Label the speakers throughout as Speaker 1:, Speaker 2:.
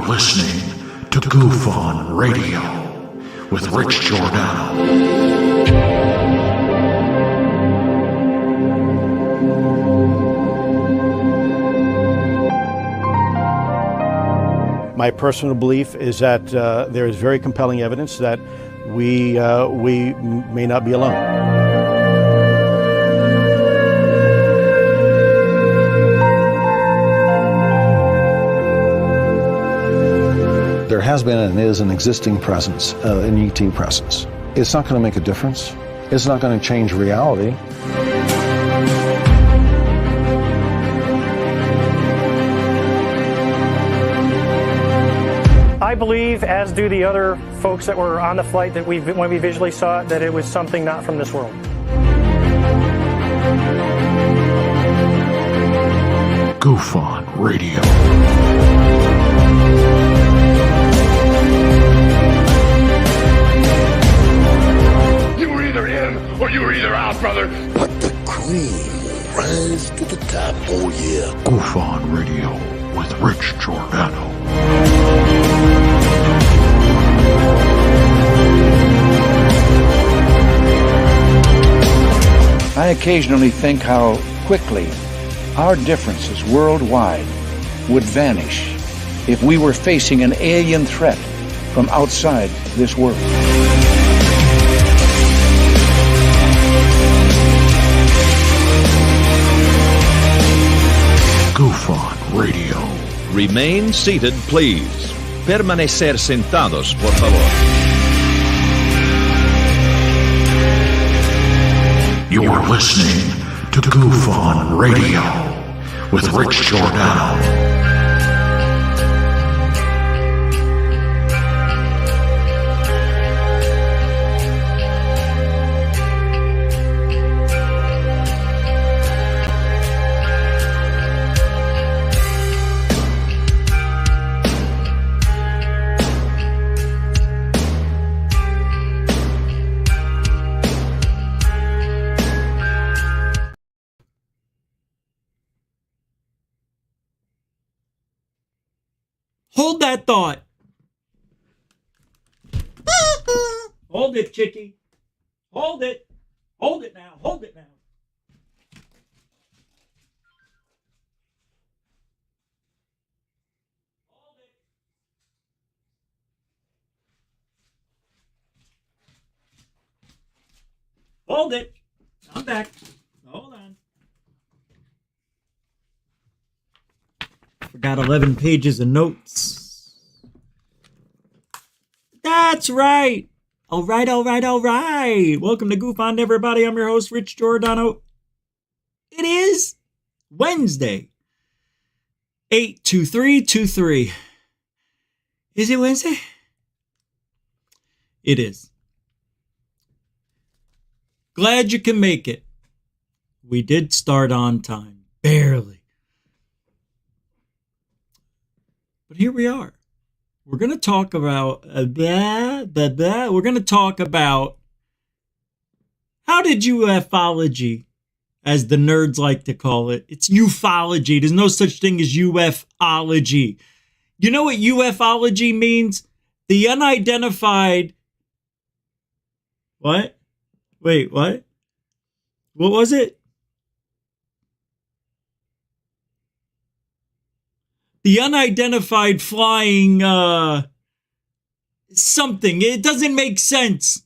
Speaker 1: are listening to Goof On Radio with Rich Giordano.
Speaker 2: My personal belief is that there is very compelling evidence that we may not be alone.
Speaker 3: There has been and is an existing presence, an ET presence. It's not going to make a difference. It's not going to change reality.
Speaker 4: I believe, as do the other folks that were on the flight, that when we visually saw it, that it was something not from this world.
Speaker 1: Goof On Radio.
Speaker 5: You were either in or you were either out, brother.
Speaker 6: But the cream will rise to the top, oh yeah.
Speaker 1: Goof On Radio with Rich Giordano.
Speaker 7: I occasionally think how quickly our differences worldwide would vanish if we were facing an alien threat from outside this world.
Speaker 1: Goof On Radio.
Speaker 8: Remain seated, please. Permanecer sentados, por favor.
Speaker 1: You're listening to Goof On Radio with Rich Giordano.
Speaker 9: Hold that thought. Hold it, chickie. Hold it. Hold it now. Hold it now. Hold it. I'm back. Hold on. Forgot 11 pages of notes. That's right. All right. Welcome to Goof On, everybody. I'm your host, Rich Giordano. It is Wednesday, 8/23/23. Is it Wednesday? It is. Glad you can make it. We did start on time. Barely. But here we are. We're going to talk about we're going to talk about how did UFOlogy, as the nerds like to call it, it's UFOlogy. There's no such thing as UFOlogy. You know what UFOlogy means? The unidentified. What? Wait, what? What was it? The unidentified flying, something. It doesn't make sense.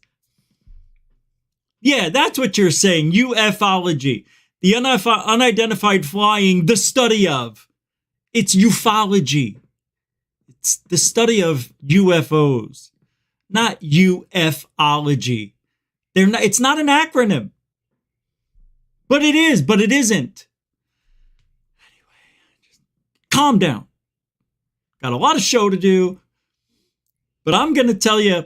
Speaker 9: Yeah, that's what you're saying. UFOlogy. The unidentified flying, the study of. It's ufology. It's the study of UFOs, not UFOlogy. It's not an acronym. But it is, but it isn't. Anyway, just calm down. Got a lot of show to do, but I'm going to tell you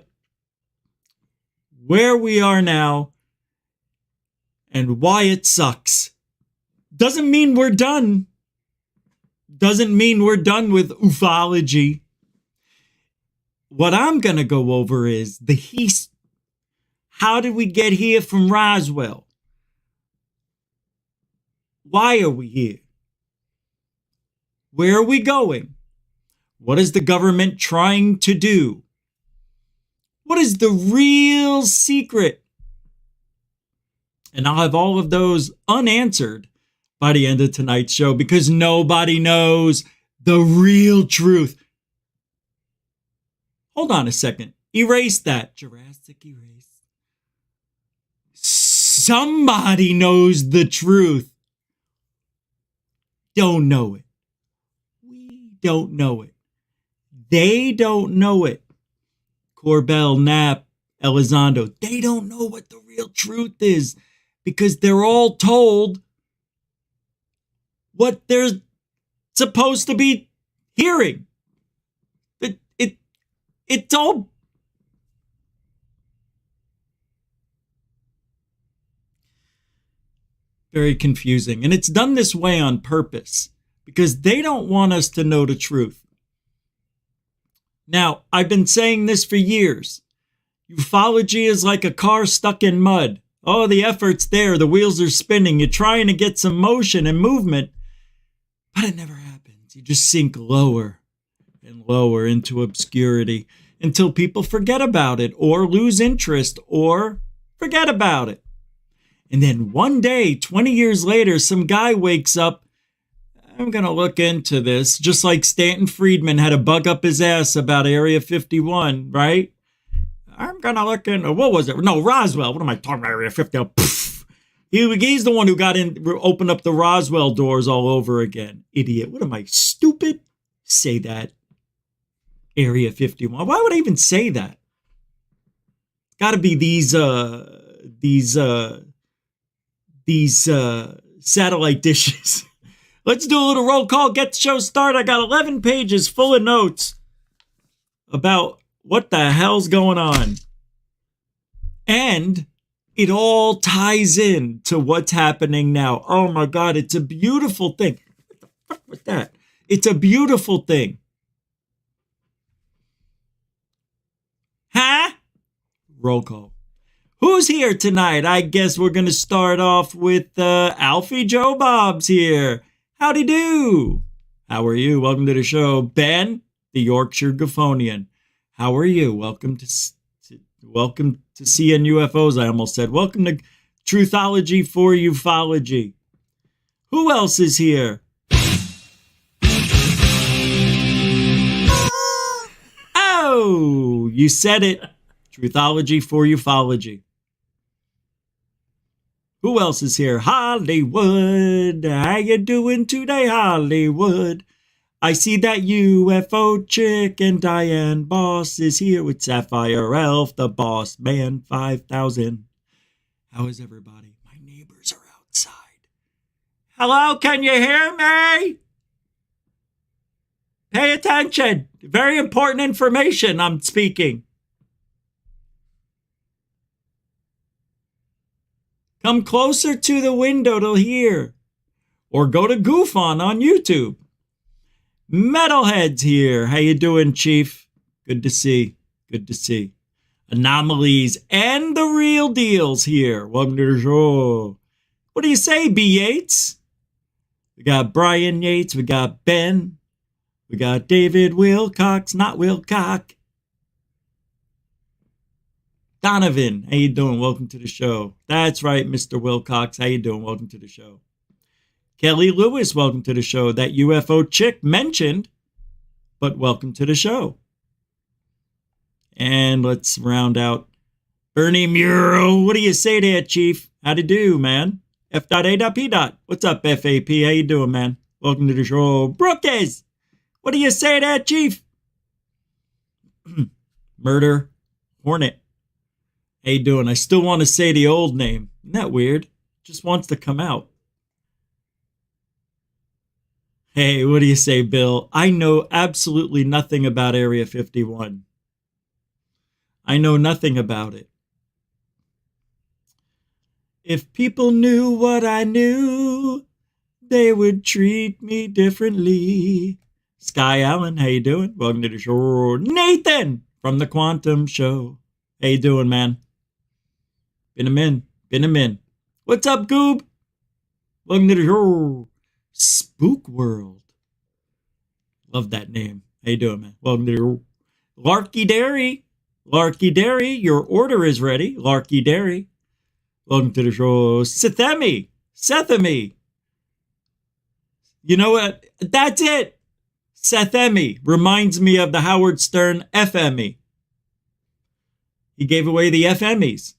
Speaker 9: where we are now and why it sucks. Doesn't mean we're done. Doesn't mean we're done with ufology. What I'm going to go over is how did we get here from Roswell? Why are we here? Where are we going? What is the government trying to do? What is the real secret? And I'll have all of those unanswered by the end of tonight's show because nobody knows the real truth. Hold on a second. Erase that. Jurassic erase. Somebody knows the truth. Don't know it. We don't know it. They don't know it. Corbell, Knapp, Elizondo, they don't know what the real truth is because they're all told what they're supposed to be hearing. It's all very confusing. And it's done this way on purpose because they don't want us to know the truth. Now, I've been saying this for years. Ufology is like a car stuck in mud. Oh, the effort's there. The wheels are spinning. You're trying to get some motion and movement, but it never happens. You just sink lower and lower into obscurity until people forget about it or lose interest or forget about it. And then one day, 20 years later, some guy wakes up. I'm going to look into this. Just like Stanton Friedman had a bug up his ass about Area 51, right? I'm going to look into, what was it? No, Roswell. What am I talking about? Area 51. Pfft. He's the one who opened up the Roswell doors all over again. Idiot. What am I, stupid? Say that. Area 51. Why would I even say that? Got to be these satellite dishes. Let's do a little roll call, get the show started. I got 11 pages full of notes about what the hell's going on. And it all ties in to what's happening now. Oh my God, it's a beautiful thing. What the fuck was that? It's a beautiful thing. Huh? Roll call. Who's here tonight? I guess we're going to start off with Alfie Joe Bob's here. Howdy do. How are you? Welcome to the show. Ben, the Yorkshire Gaffonian. How are you? Welcome to CN UFOs, I almost said. Welcome to Truthology for Ufology. Who else is here? Oh, you said it. Truthology for Ufology. Who else is here? Hollywood. How you doing today, Hollywood? I see that UFO chick and Diane Boss is here with Sapphire Elf, the Boss Man 5000. How is everybody? My neighbors are outside. Hello, can you hear me? Pay attention. Very important information I'm speaking. Come closer to the window to hear. Or go to GoofOn on YouTube. Metalhead's here. How you doing, Chief? Good to see. Good to see. Anomalies and the real deals here. Welcome to the show. What do you say, B. Yates? We got Brian Yates. We got Ben. We got David Wilcox, not Wilcock. Donovan, how you doing? Welcome to the show. That's right, Mr. Wilcox. How you doing? Welcome to the show. Kelly Lewis, welcome to the show. That UFO chick mentioned, but welcome to the show. And let's round out Bernie Muro. What do you say there, Chief? How to do, man? F.A.P. What's up, FAP? How you doing, man? Welcome to the show. Brookes, what do you say there, Chief? Murder Hornet. How you doing? I still want to say the old name. Isn't that weird? Just wants to come out. Hey, what do you say, Bill? I know absolutely nothing about Area 51. I know nothing about it. If people knew what I knew, they would treat me differently. Sky Allen, how you doing? Welcome to the show. Nathan from the Quantum Show. How you doing, man? Been a min. What's up, Goob? Welcome to the show. Spook World. Love that name. How you doing, man? Welcome to Larky Dairy. Larky Dairy, your order is ready. Larky Dairy. Welcome to the show. Sethemy. You know what? That's it. Sethemy reminds me of the Howard Stern FME. He gave away the FMEs.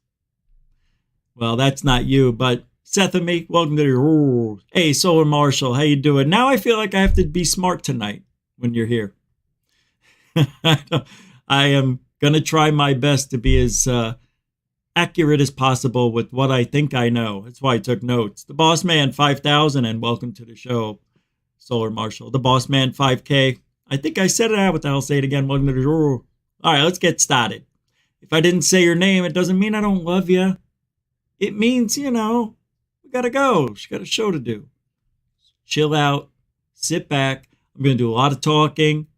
Speaker 9: Well, that's not you, but Sethemy, welcome to the... Hey, Solar Marshall, how you doing? Now I feel like I have to be smart tonight when you're here. I am going to try my best to be as accurate as possible with what I think I know. That's why I took notes. The Boss Man 5000, and welcome to the show, Solar Marshall. The Boss Man 5K. I think I said it out, but I'll say it again. Welcome to the show. All right, let's get started. If I didn't say your name, it doesn't mean I don't love you. It means, we got to go. She got a show to do. Chill out. Sit back. I'm going to do a lot of talking.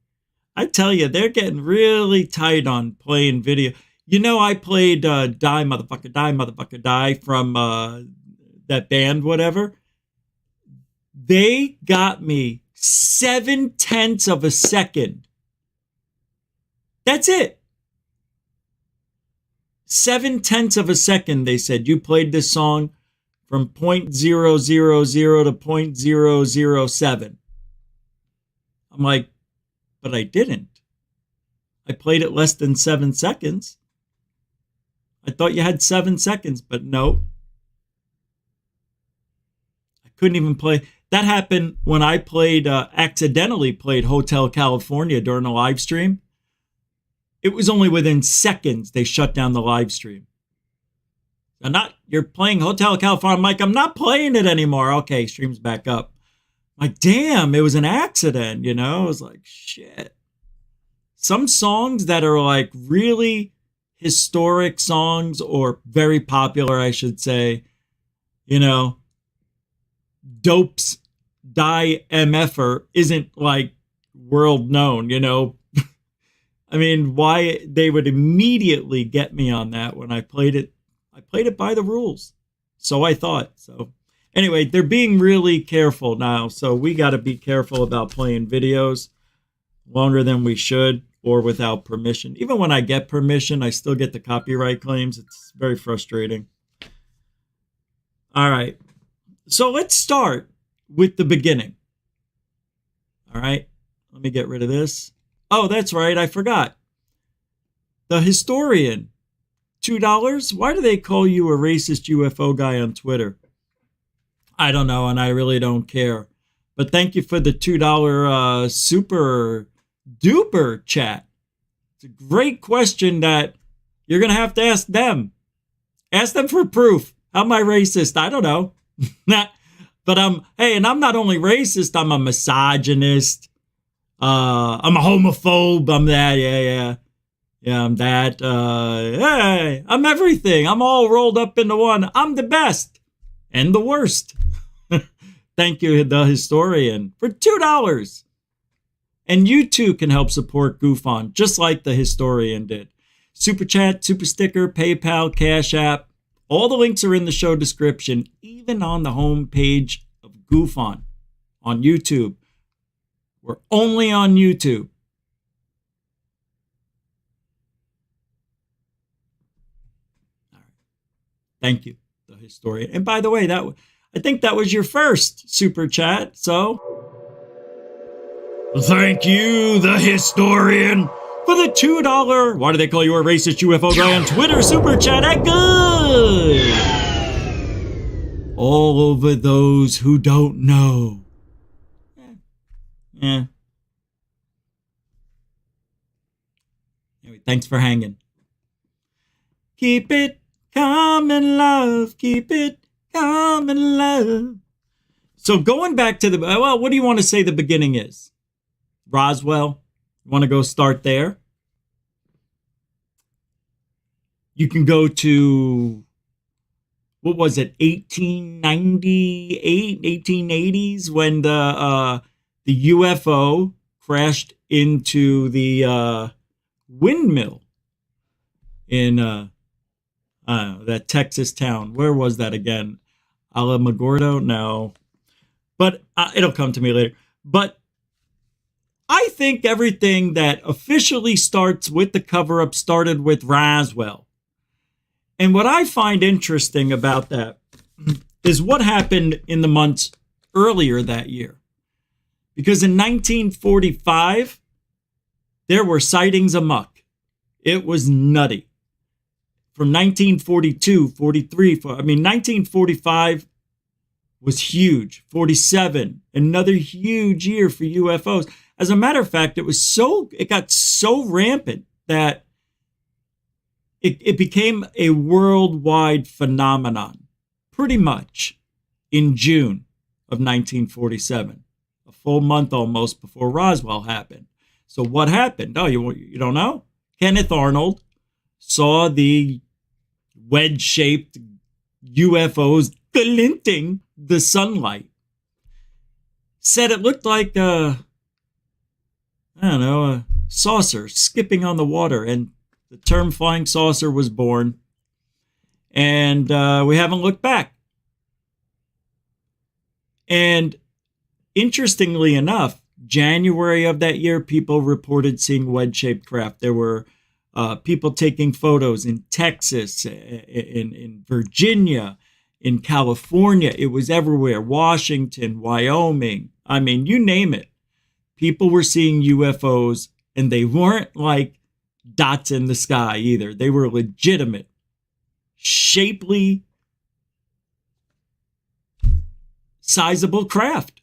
Speaker 9: I tell you, they're getting really tight on playing video. I played Die Motherfucker Die from that band, whatever. They got me 0.7 of a second. That's it. 0.7 of a second, they said. You played this song from 0.000 to 0.007. I'm like, but I didn't. I played it less than 7 seconds. I thought you had 7 seconds, but no. I couldn't even play. That happened when I accidentally played Hotel California during a live stream. It was only within seconds they shut down the live stream. You're playing Hotel California. I'm like, I'm not playing it anymore. Okay, stream's back up. I'm like, damn, it was an accident, I was like, shit. Some songs that are like really historic songs, or very popular, I should say, Dope's Die MFer isn't like world known, I mean, why they would immediately get me on that when I played it. I played it by the rules. So I thought. So anyway, they're being really careful now. So we got to be careful about playing videos longer than we should or without permission. Even when I get permission, I still get the copyright claims. It's very frustrating. All right. So let's start with the beginning. All right. Let me get rid of this. Oh, that's right. I forgot. The Historian. $2? Why do they call you a racist UFO guy on Twitter? I don't know, and I really don't care. But thank you for the $2 super duper chat. It's a great question that you're going to have to ask them. Ask them for proof. How am I racist? I don't know. But and I'm not only racist, I'm a misogynist. I'm a homophobe. I'm that. Yeah, I'm that. Hey, I'm everything. I'm all rolled up into one. I'm the best and the worst. Thank you, The Historian, for $2. And you too can help support Goof On, just like The Historian did. Super Chat, Super Sticker, PayPal, Cash App. All the links are in the show description, even on the home page of Goof On YouTube. We're only on YouTube. All right. Thank you, The Historian. And by the way, I think that was your first super chat. So thank you, The Historian, for the $2. Why do they call you a racist UFO guy on Twitter super chat? That good. All over those who don't know. Yeah. Anyway, thanks for hanging. Keep it coming, love. Keep it coming, love. So going back to what do you want to say the beginning is? Roswell? You want to go start there? You can go to, what was it, 1898, 1880s, when the UFO crashed into the windmill in that Texas town. Where was that again? Alamogordo? No. But it'll come to me later. But I think everything that officially starts with the cover-up started with Roswell. And what I find interesting about that is what happened in the months earlier that year. Because in 1945, there were sightings amok. It was nutty. From 1942, 43, 1945 was huge. 47, another huge year for UFOs. As a matter of fact, it got so rampant that it became a worldwide phenomenon, pretty much in June of 1947, a full month almost before Roswell happened. So what happened? Oh, you don't know? Kenneth Arnold saw the wedge-shaped UFOs glinting the sunlight. Said it looked like a saucer skipping on the water, and the term flying saucer was born. And we haven't looked back. And interestingly enough, January of that year, people reported seeing wedge-shaped craft. There were people taking photos in Texas, in Virginia, in California. It was everywhere. Washington, Wyoming. I mean, you name it. People were seeing UFOs, and they weren't like dots in the sky either. They were legitimate, shapely, sizable craft.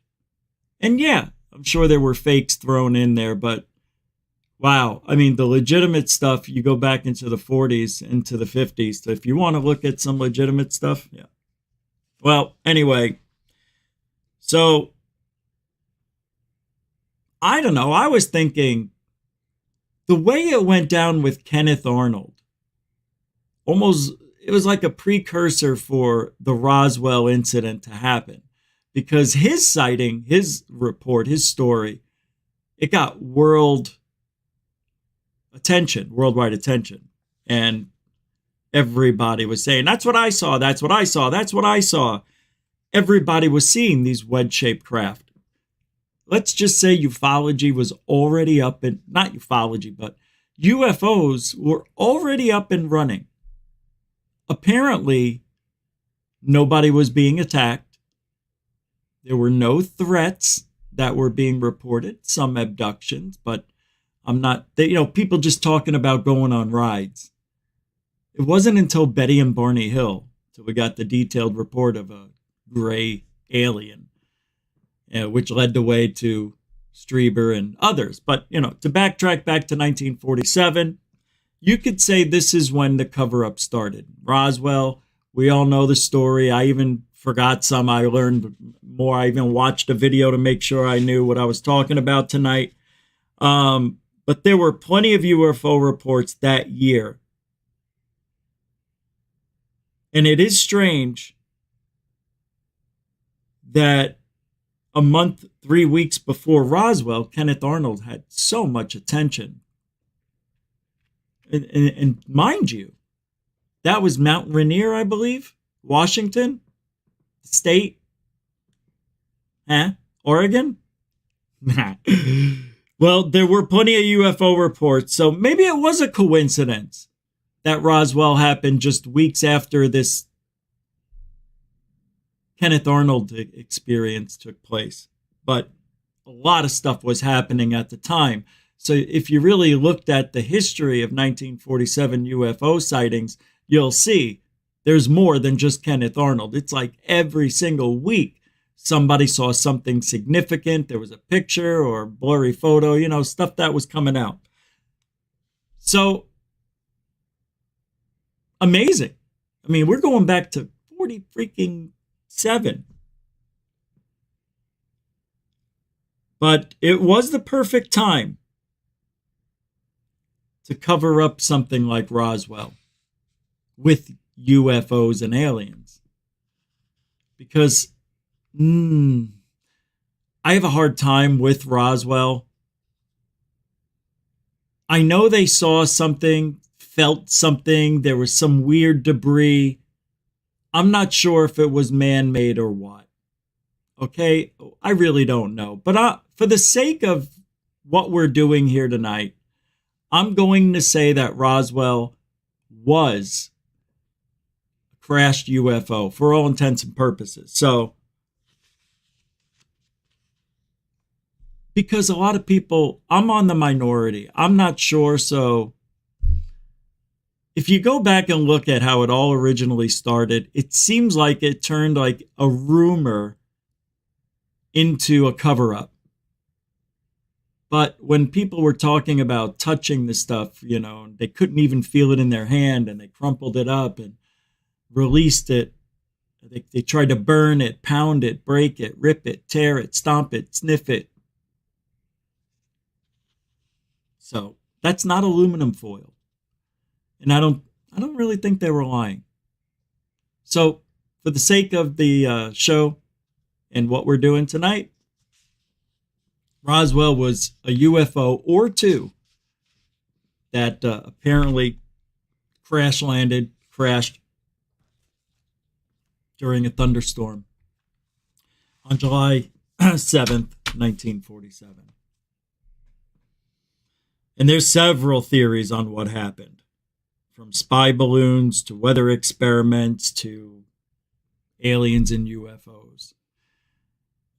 Speaker 9: And yeah, I'm sure there were fakes thrown in there, but wow. I mean, the legitimate stuff, you go back into the 40s, into the 50s. So if you want to look at some legitimate stuff, yeah. Well, anyway, so I don't know. I was thinking the way it went down with Kenneth Arnold, it was like a precursor for the Roswell incident to happen, because his sighting, his report, his story, it got worldwide attention. And everybody was saying, that's what I saw, that's what I saw, that's what I saw. Everybody was seeing these wedge-shaped craft. Let's just say ufology was already up and, not ufology, but UFOs were already up and running. Apparently, nobody was being attacked. There were no threats that were being reported, some abductions, but people just talking about going on rides. It wasn't until Betty and Barney Hill till we got the detailed report of a gray alien, which led the way to Strieber and others. But, to backtrack back to 1947, you could say this is when the cover-up started. Roswell, we all know the story. I even forgot some. I learned more. I even watched a video to make sure I knew what I was talking about tonight. But there were plenty of UFO reports that year. And it is strange that a month, 3 weeks before Roswell, Kenneth Arnold had so much attention. And mind you, that was Mount Rainier, I believe, Washington State. Oregon? Well, there were plenty of UFO reports, so maybe it was a coincidence that Roswell happened just weeks after this Kenneth Arnold experience took place. But a lot of stuff was happening at the time. So if you really looked at the history of 1947 UFO sightings, you'll see there's more than just Kenneth Arnold. It's like every single week somebody saw something significant. There was a picture or a blurry photo, stuff that was coming out. So amazing. I mean, we're going back to 40 freaking 7. But it was the perfect time to cover up something like Roswell with UFOs and aliens. Because I have a hard time with Roswell. I know they saw something, felt something, there was some weird debris. I'm not sure if it was man-made or what. Okay, I really don't know. But for the sake of what we're doing here tonight, I'm going to say that Roswell was a crashed UFO for all intents and purposes. So, because a lot of people, I'm on the minority. I'm not sure. So, if you go back and look at how it all originally started, it seems like it turned like a rumor into a cover-up. But when people were talking about touching the stuff, you know, they couldn't even feel it in their hand, and they crumpled it up and released it. They tried to burn it, pound it, break it, rip it, tear it, stomp it, sniff it. So that's not aluminum foil. And I don't really think they were lying. So for the sake of the show and what we're doing tonight, Roswell was a UFO or two that apparently crashed during a thunderstorm on July 7th, 1947. And there's several theories on what happened, from spy balloons to weather experiments to aliens and UFOs.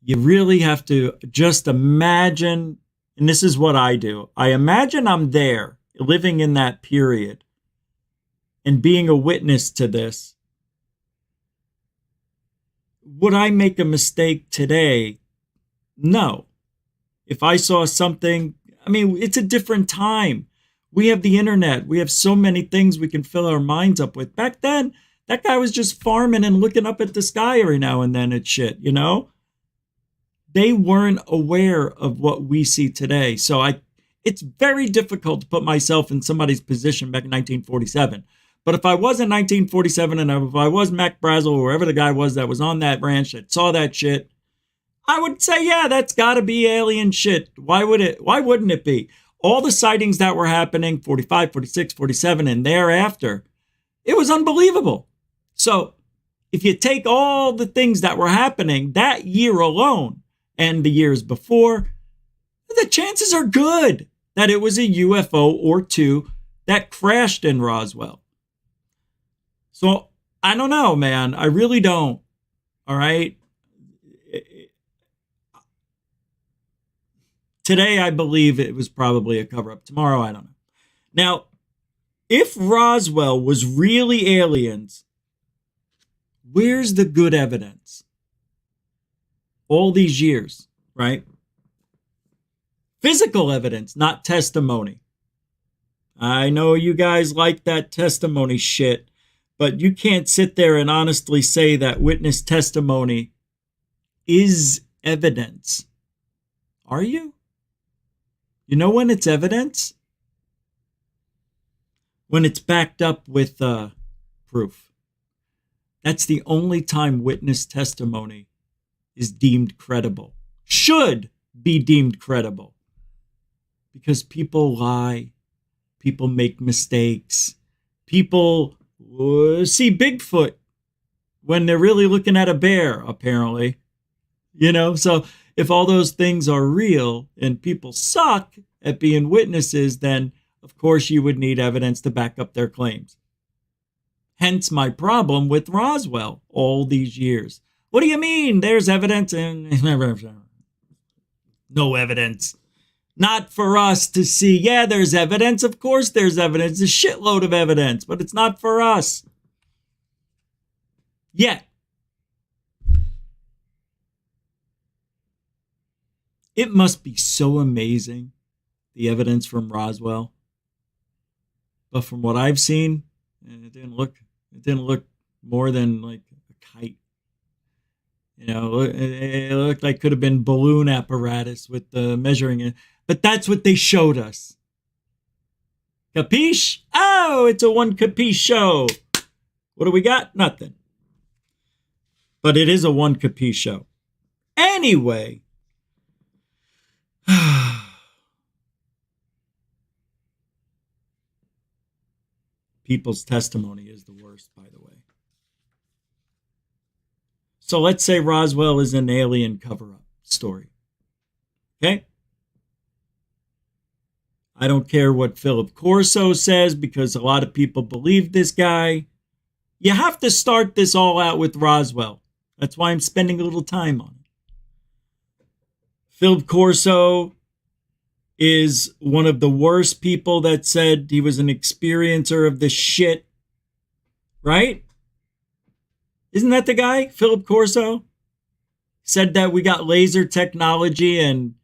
Speaker 9: You really have to just imagine, and this is what I do. I imagine I'm there, living in that period, and being a witness to this. Would I make a mistake today? No. If I saw something, I mean, it's a different time. We have the internet. We have so many things we can fill our minds up with. Back then, that guy was just farming and looking up at the sky every now and then at shit, you know? They weren't aware of what we see today. So it's very difficult to put myself in somebody's position back in 1947. But if I was in 1947 and if I was Mac Brazel or whoever the guy was that was on that ranch that saw that shit, I would say, yeah, that's got to be alien shit. Why wouldn't it be? All the sightings that were happening, 45, 46, 47, and thereafter, it was unbelievable. So if you take all the things that were happening that year alone and the years before, the chances are good that it was a UFO or two that crashed in Roswell. So I don't know, man. I really don't. All right. Today, I believe it was probably a cover-up. Tomorrow, I don't know. Now, if Roswell was really aliens, where's the good evidence? All these years, right? Physical evidence, not testimony. I know you guys like that testimony shit, but you can't sit there and honestly say that witness testimony is evidence. Are you? You know when it's evidence? When it's backed up with proof. That's the only time witness testimony is deemed credible. Should be deemed credible. Because people lie. People make mistakes. People see Bigfoot when they're really looking at a bear, apparently. You know, so if all those things are real and people suck at being witnesses, then of course you would need evidence to back up their claims. Hence my problem with Roswell all these years. What do you mean? There's evidence and no evidence. Not for us to see. Yeah, there's evidence. Of course there's evidence. A shitload of evidence, but it's not for us. Yet. It must be so amazing, the evidence from Roswell. But from what I've seen, it didn't look more than like a kite. You know, it looked like could have been balloon apparatus with the measuring it. But that's what they showed us. Capiche? Oh, it's a one capiche show. What do we got? Nothing. But it is a one capiche show. Anyway. People's testimony is the worst, by the way. So let's say Roswell is an alien cover-up story. Okay? I don't care what Philip Corso says because a lot of people believe this guy. You have to start this all out with Roswell. That's why I'm spending a little time on it. Philip Corso is one of the worst people that said he was an experiencer of this shit. Right? Isn't that the guy? Philip Corso? Said that we got laser technology and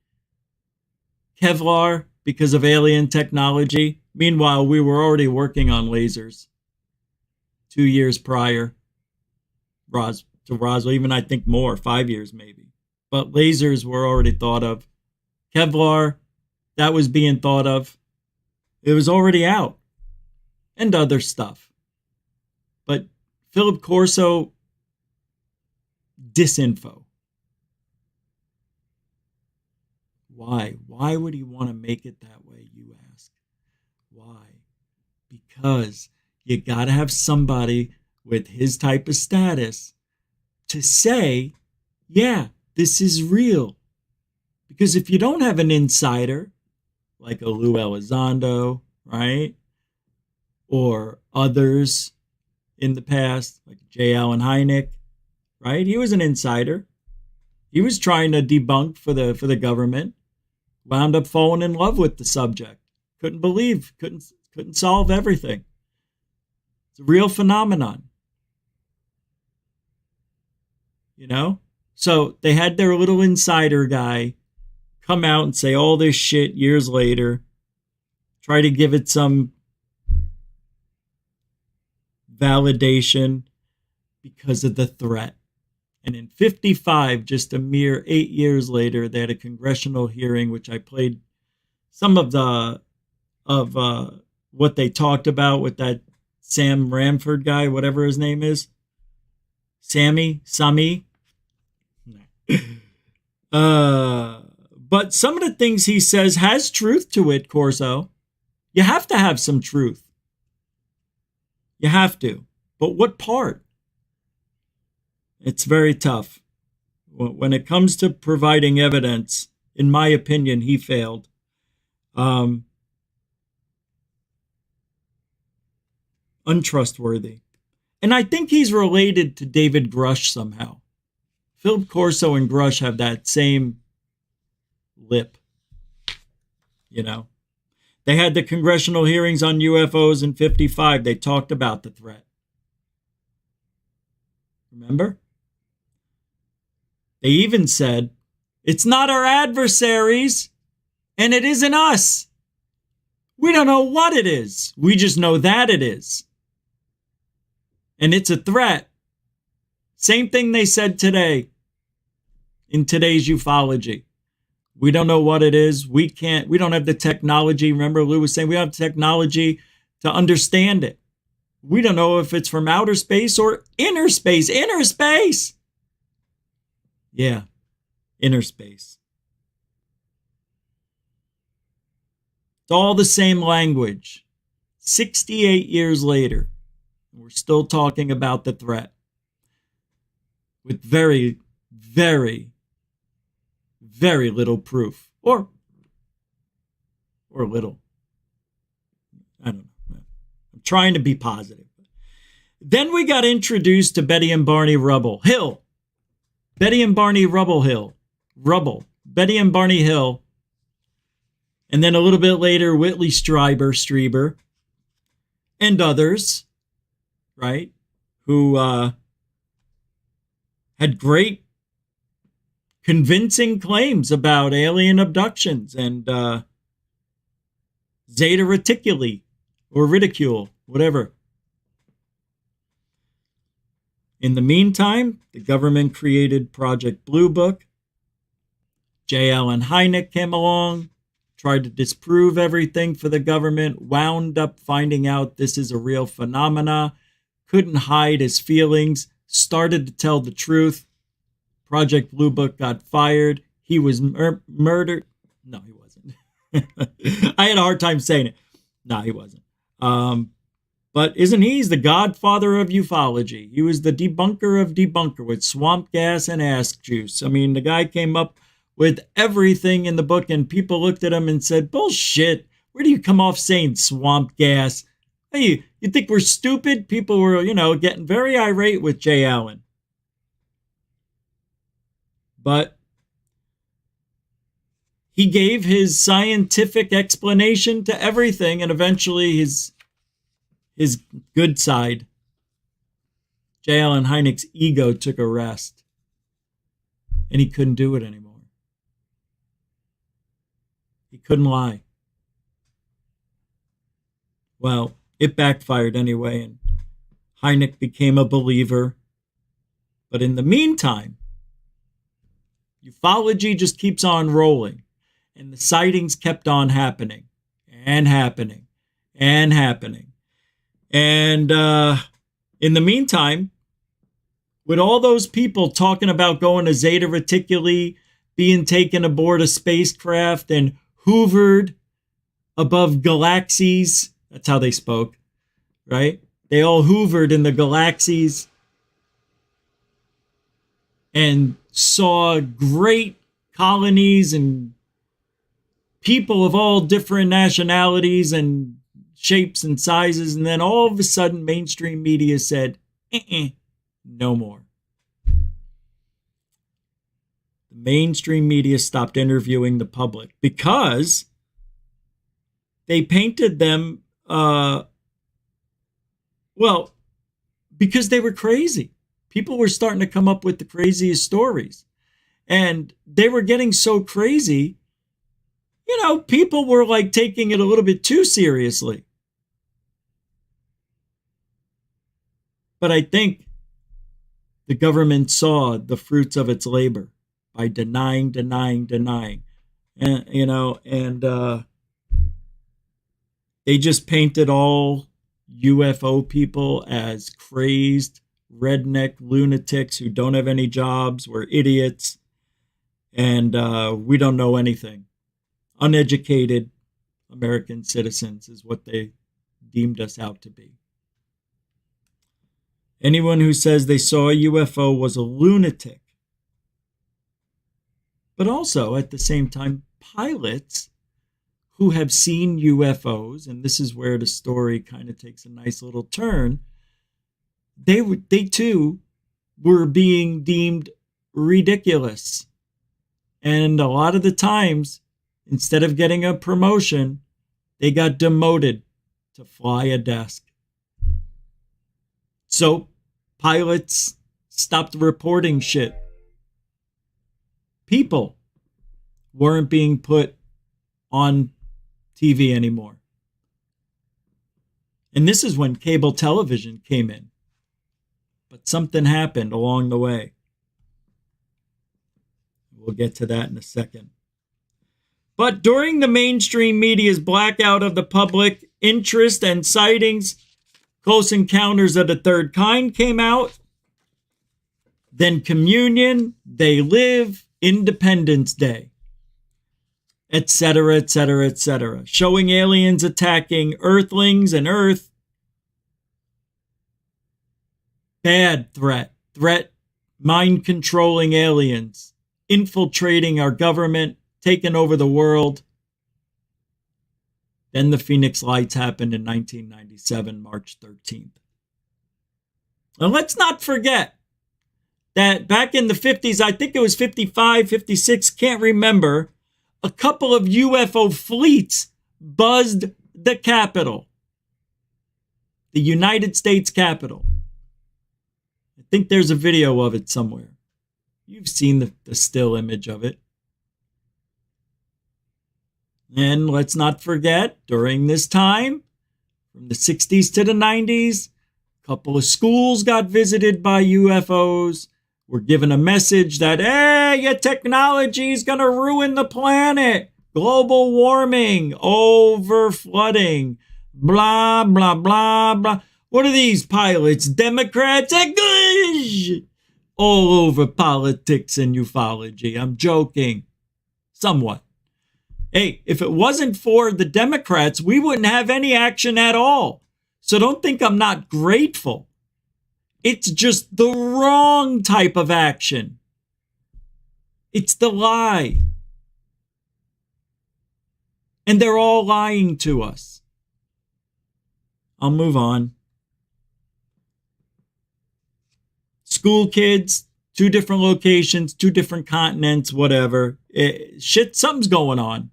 Speaker 9: Kevlar because of alien technology. Meanwhile, we were already working on lasers 2 years prior to Roswell, even I think more, 5 years maybe. But lasers were already thought of. Kevlar, that was being thought of. It was already out. And other stuff. But Philip Corso, disinfo. Why? Why would he want to make it that way, you ask? Why? Because you got to have somebody with his type of status to say, yeah, this is real. Because if you don't have an insider, like a Lou Elizondo, right? Or others in the past, like J. Allen Hynek, right? He was an insider. He was trying to debunk for the government. Wound up falling in love with the subject. Couldn't solve everything. It's a real phenomenon. You know? So they had their little insider guy come out and say all this shit years later, try to give it some validation because of the threat. And in 55, just a mere 8 years later, they had a congressional hearing, which I played some of what they talked about with that Sam Ramford guy, whatever his name is. Sami. But some of the things he says has truth to it, Corso. You have to have some truth. You have to. But what part? It's very tough. When it comes to providing evidence, in my opinion, he failed. Untrustworthy. And I think he's related to David Grush somehow. Philip Corso and Grush have that same lip. You know? They had the congressional hearings on UFOs in 55. They talked about the threat. Remember? They even said, it's not our adversaries, and it isn't us. We don't know what it is. We just know that it is. And it's a threat. Same thing they said today in today's ufology. We don't know what it is. We don't have the technology. Remember, Lou was saying we don't have technology to understand it. We don't know if it's from outer space or inner space. Inner space! Yeah, inner space. It's all the same language. 68 years later, we're still talking about the threat. With very, very, very little proof. Or little. I don't know. I'm trying to be positive. Then we got introduced to Betty and Barney Hill. Betty and Barney Rubble. Betty and Barney Hill. And then a little bit later, Whitley Strieber, and others, right, who had great convincing claims about alien abductions and Zeta Reticuli, or ridicule, whatever. In the meantime, the government created Project Blue Book. J. Allen Hynek came along, tried to disprove everything for the government, wound up finding out this is a real phenomena, couldn't hide his feelings, started to tell the truth. Project Blue Book got fired. He was murdered. No, he wasn't. I had a hard time saying it. No, he wasn't. But isn't he's the godfather of ufology? He was the debunker of debunker with swamp gas and ass juice. I mean, the guy came up with everything in the book, and people looked at him and said, bullshit. Where do you come off saying swamp gas? Hey, you think we're stupid? People were, getting very irate with Jay Allen. But he gave his scientific explanation to everything, and eventually his good side, J. Allen Hynek's ego, took a rest, and he couldn't do it anymore. He couldn't lie. Well, it backfired anyway, and Hynek became a believer. But in the meantime, ufology just keeps on rolling. And the sightings kept on happening and happening and happening. And in the meantime, with all those people talking about going to Zeta Reticuli, being taken aboard a spacecraft and hoovered above galaxies, that's how they spoke, right? They all hoovered in the galaxies and saw great colonies and people of all different nationalities and shapes and sizes. And then all of a sudden, mainstream media said, no more. The mainstream media stopped interviewing the public because they painted them, because they were crazy. People were starting to come up with the craziest stories. And they were getting so crazy, people were like taking it a little bit too seriously. But I think the government saw the fruits of its labor by denying. And they just painted all UFO people as crazed, redneck lunatics who don't have any jobs. We're idiots. And we don't know anything. Uneducated American citizens is what they deemed us out to be. Anyone who says they saw a UFO was a lunatic. But also, at the same time, pilots who have seen UFOs, and this is where the story kind of takes a nice little turn, they too were being deemed ridiculous. And a lot of the times, instead of getting a promotion, they got demoted to fly a desk. So pilots stopped reporting shit. People weren't being put on TV anymore. And this is when cable television came in. But something happened along the way. We'll get to that in a second. But during the mainstream media's blackout of the public interest and sightings, Close Encounters of the Third Kind came out. Then Communion, They Live, Independence Day, etc., etc., etc., showing aliens attacking Earthlings and Earth. Bad threat, mind-controlling aliens, infiltrating our government, taking over the world. Then the Phoenix Lights happened in 1997, March 13th. Now let's not forget that back in the 50s, I think it was 55, 56, can't remember, a couple of UFO fleets buzzed the Capitol, the United States Capitol. I think there's a video of it somewhere. You've seen the still image of it. And let's not forget, during this time, from the 60s to the 90s, a couple of schools got visited by UFOs. We're given a message that, hey, your technology is going to ruin the planet. Global warming, over flooding, blah, blah, blah, blah. What are these pilots? Democrats? All over politics and ufology. I'm joking. Somewhat. Hey, if it wasn't for the Democrats, we wouldn't have any action at all. So don't think I'm not grateful. It's just the wrong type of action. It's the lie. And they're all lying to us. I'll move on. School kids, 2 different locations, 2 different continents, whatever. Something's going on.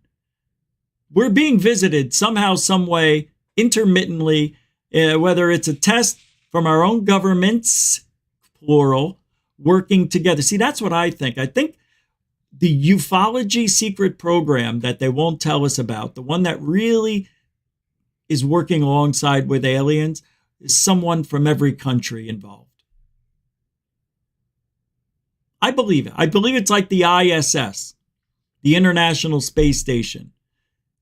Speaker 9: We're being visited somehow, some way, intermittently, whether it's a test from our own governments, plural, working together. See, that's what I think. I think the UFOlogy secret program that they won't tell us about, the one that really is working alongside with aliens, is someone from every country involved. I believe it. I believe it's like the ISS, the International Space Station.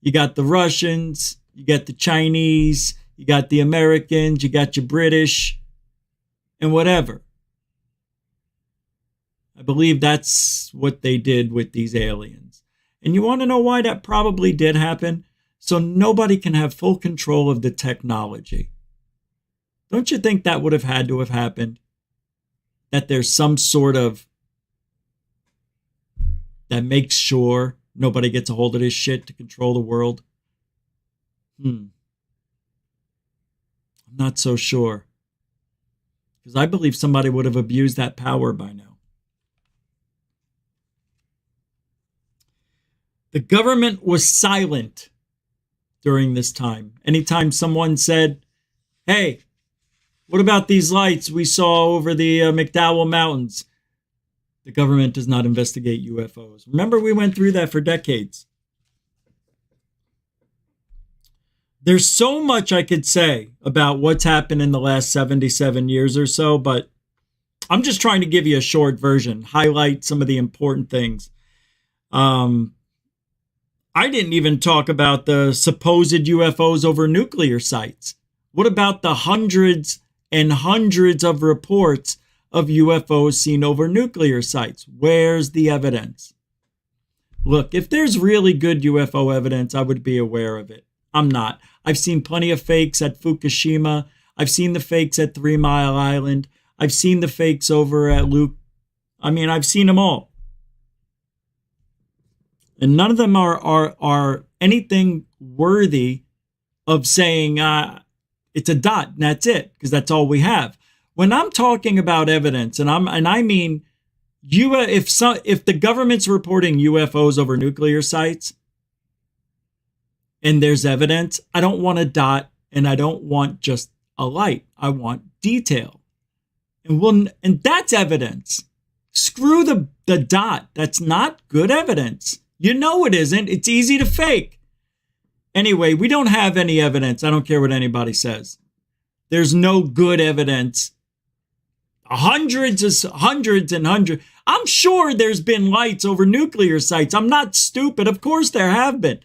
Speaker 9: You got the Russians, you got the Chinese, you got the Americans, you got your British, and whatever. I believe that's what they did with these aliens. And you want to know why that probably did happen? So nobody can have full control of the technology. Don't you think that would have had to have happened? That there's some sort of that makes sure nobody gets a hold of this shit to control the world? I'm not so sure. Because I believe somebody would have abused that power by now. The government was silent during this time. Anytime someone said, hey, what about these lights we saw over the McDowell Mountains? The government does not investigate UFOs. Remember, we went through that for decades. There's so much I could say about what's happened in the last 77 years or so, but I'm just trying to give you a short version, highlight some of the important things. I didn't even talk about the supposed UFOs over nuclear sites. What about the hundreds and hundreds of reports of UFOs seen over nuclear sites? Where's the evidence? Look, if there's really good UFO evidence, I would be aware of it. I'm not. I've seen plenty of fakes at Fukushima. I've seen the fakes at 3 Mile Island. I've seen the fakes over at I've seen them all. And none of them are anything worthy of saying it's a dot and that's it, because that's all we have. When I'm talking about evidence, and I mean, if the government's reporting UFOs over nuclear sites, and there's evidence, I don't want a dot, and I don't want just a light. I want detail, and that's evidence. Screw the dot. That's not good evidence. You know it isn't. It's easy to fake. Anyway, we don't have any evidence. I don't care what anybody says. There's no good evidence. Hundreds and hundreds. I'm sure there's been lights over nuclear sites. I'm not stupid. Of course there have been.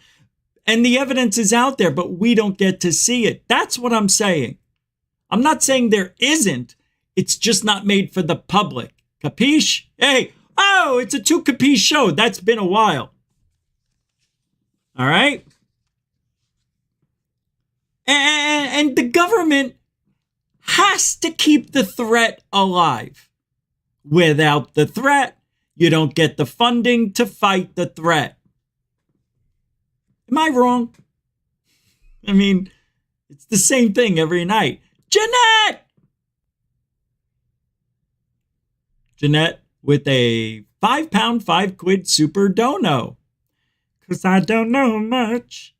Speaker 9: And the evidence is out there, but we don't get to see it. That's what I'm saying. I'm not saying there isn't. It's just not made for the public. Capiche? Hey, it's a 2 capiche show. That's been a while. All right? And the government has to keep the threat alive. Without the threat, you don't get the funding to fight the threat. Am I wrong? I mean, it's the same thing every night. Jeanette with a £5, 5 quid super dono. 'Cause I don't know much.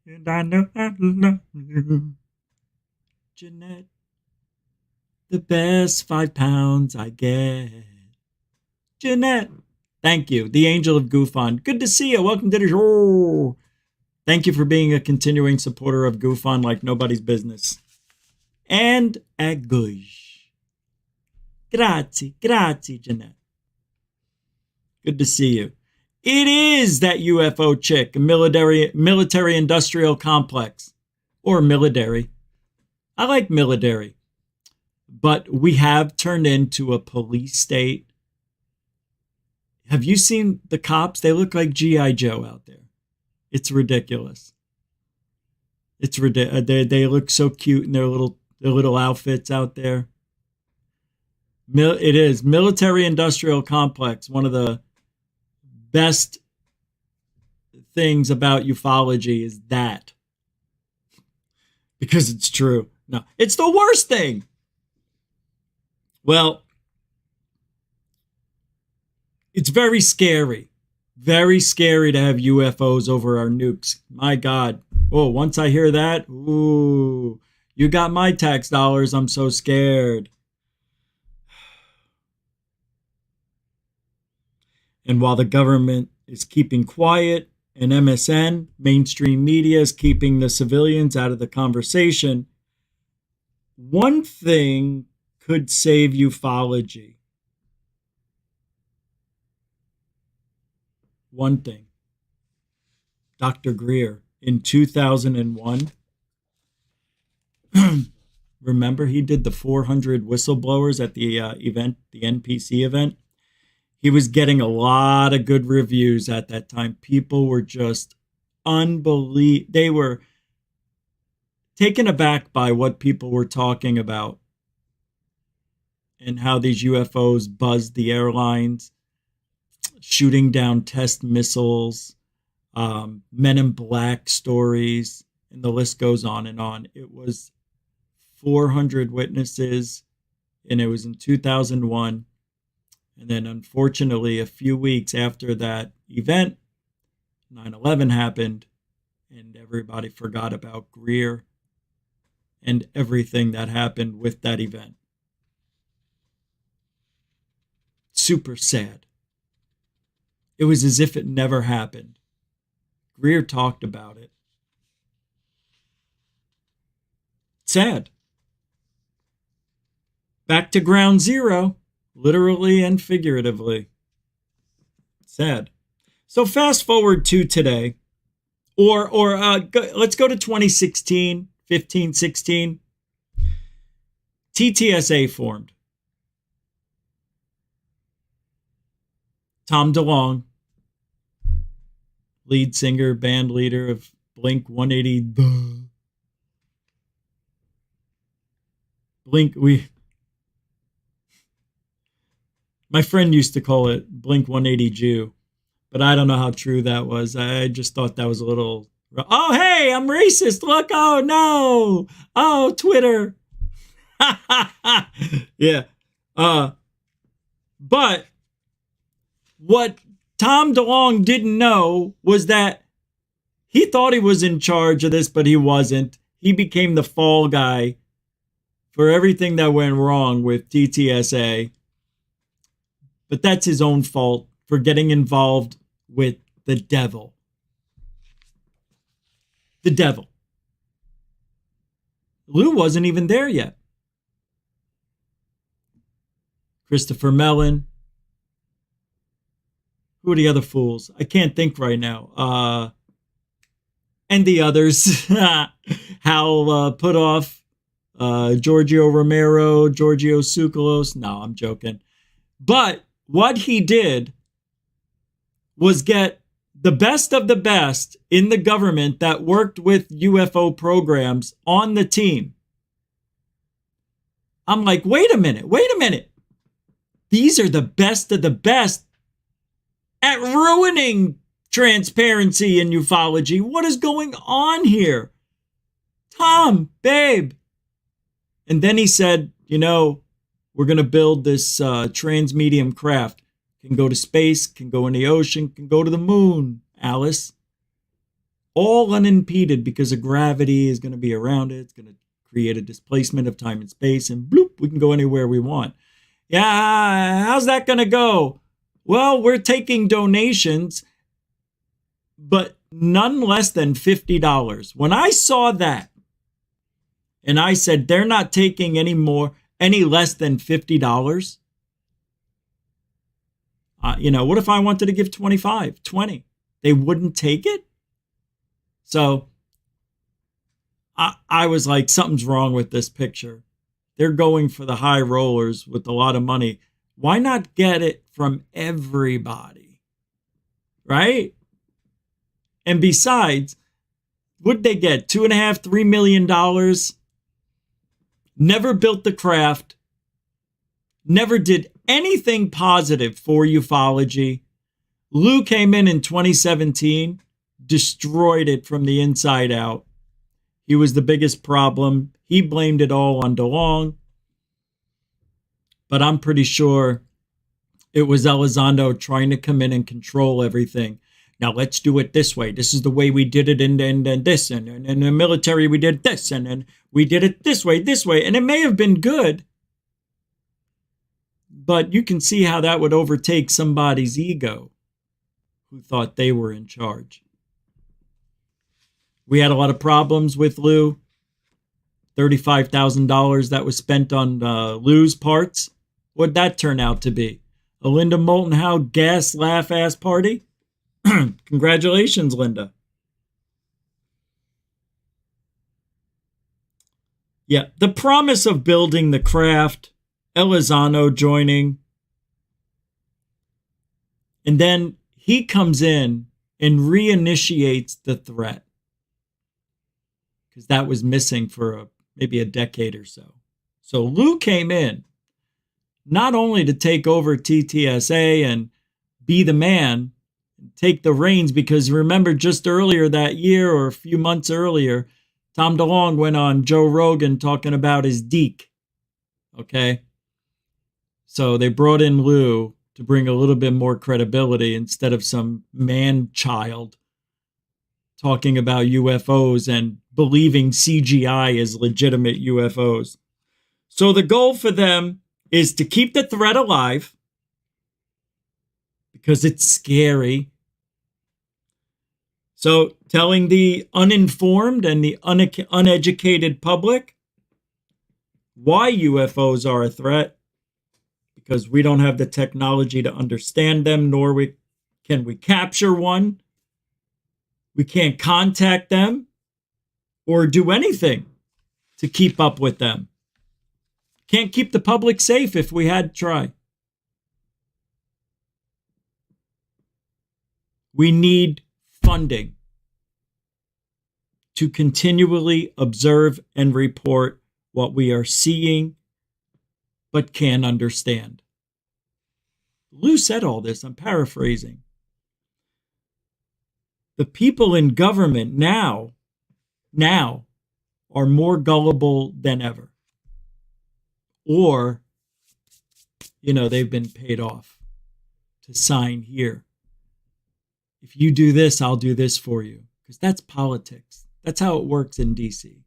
Speaker 9: And I know I love you. Jeanette, the best £5 I get. Jeanette. Thank you. The Angel of Goof On. Good to see you. Welcome to the show. Thank you for being a continuing supporter of Goof On like nobody's business. And a gush. Grazie, Jeanette. Good to see you. It is that UFO chick, a military industrial complex. Or military. I like military. But we have turned into a police state. Have you seen the cops? They look like G.I. Joe out there. It's ridiculous. It's ridiculous. They look so cute in their little outfits out there. It is military industrial complex, one of the best things about ufology is that. Because it's true. No, it's the worst thing. Well, it's very scary. Very scary to have UFOs over our nukes. My God. Oh, once I hear that, ooh, you got my tax dollars. I'm so scared. And while the government is keeping quiet and MSN, mainstream media, is keeping the civilians out of the conversation, one thing could save ufology. One thing. Dr. Greer in 2001. Remember, he did the 400 whistleblowers at the event, the NPC event. He was getting a lot of good reviews at that time. People were just unbelievable. They were taken aback by what people were talking about and how these UFOs buzzed the airlines, shooting down test missiles, Men in Black stories, and the list goes on and on. It was 400 witnesses, and it was in 2001. And then, unfortunately, a few weeks after that event, 9/11 happened, and everybody forgot about Greer and everything that happened with that event. Super sad. It was as if it never happened. Greer talked about it. Sad. Back to ground zero. Literally and figuratively. Sad. So fast forward to today, let's go to 2016, 15, 16. TTSA formed. Tom DeLonge, lead singer, band leader of Blink 180. My friend used to call it Blink 180 Jew, but I don't know how true that was. I just thought that was a little, oh, hey, I'm racist. Look, oh, no. Oh, Twitter. Yeah. But what Tom DeLonge didn't know was that he thought he was in charge of this, but he wasn't. He became the fall guy for everything that went wrong with TTSA. But that's his own fault for getting involved with the devil. The devil. Lou wasn't even there yet. Christopher Mellon. Who are the other fools? I can't think right now. And the others. Hal Puthoff, Giorgio Romero, Giorgio Tsoukalos. No, I'm joking. But what he did was get the best of the best in the government that worked with UFO programs on the team. I'm like, wait a minute. These are the best of the best at ruining transparency in ufology. What is going on here? Tom, babe. And then he said, we're going to build this transmedium craft. Can go to space, can go in the ocean, can go to the moon, Alice. All unimpeded because of gravity is going to be around it. It's going to create a displacement of time and space, and bloop, we can go anywhere we want. Yeah, how's that going to go? Well, we're taking donations, but none less than $50. When I saw that, and I said they're not taking any less than $50. What if I wanted to give 25, 20? They wouldn't take it? So I was like, something's wrong with this picture. They're going for the high rollers with a lot of money. Why not get it from everybody? Right? And besides, what'd they get? $2.5, $3 million? Never built the craft. Never did anything positive for ufology. Lou came in 2017 destroyed it from the inside out. He was the biggest problem. He blamed it all on DeLong. But I'm pretty sure it was Elizondo trying to come in and control everything. Now let's do it this way. This is the way we did it, and this, and in the military we did this, and we did it this way, and it may have been good, but you can see how that would overtake somebody's ego who thought they were in charge. We had a lot of problems with Lou. $35,000 that was spent on Lou's parts. What'd that turn out to be? A Linda Moulton Howe gas laugh ass party? Congratulations, Linda. Yeah, the promise of building the craft, Elizondo joining, and then he comes in and reinitiates the threat, because that was missing for maybe a decade or so. So Lou came in not only to take over TTSA and be the man, take the reins, because remember just earlier that year or a few months earlier, Tom DeLonge went on Joe Rogan talking about his deke. Okay? So they brought in Lou to bring a little bit more credibility instead of some man-child talking about UFOs and believing CGI is legitimate UFOs. So the goal for them is to keep the threat alive because it's scary. So telling the uninformed and the uneducated public why UFOs are a threat, because we don't have the technology to understand them, nor can we capture one. We can't contact them or do anything to keep up with them. Can't keep the public safe if we had to try. We need funding to continually observe and report what we are seeing but can't understand. Lou said all this, I'm paraphrasing. The people in government now are more gullible than ever. Or, they've been paid off to sign here. If you do this, I'll do this for you. Because that's politics. That's how it works in DC.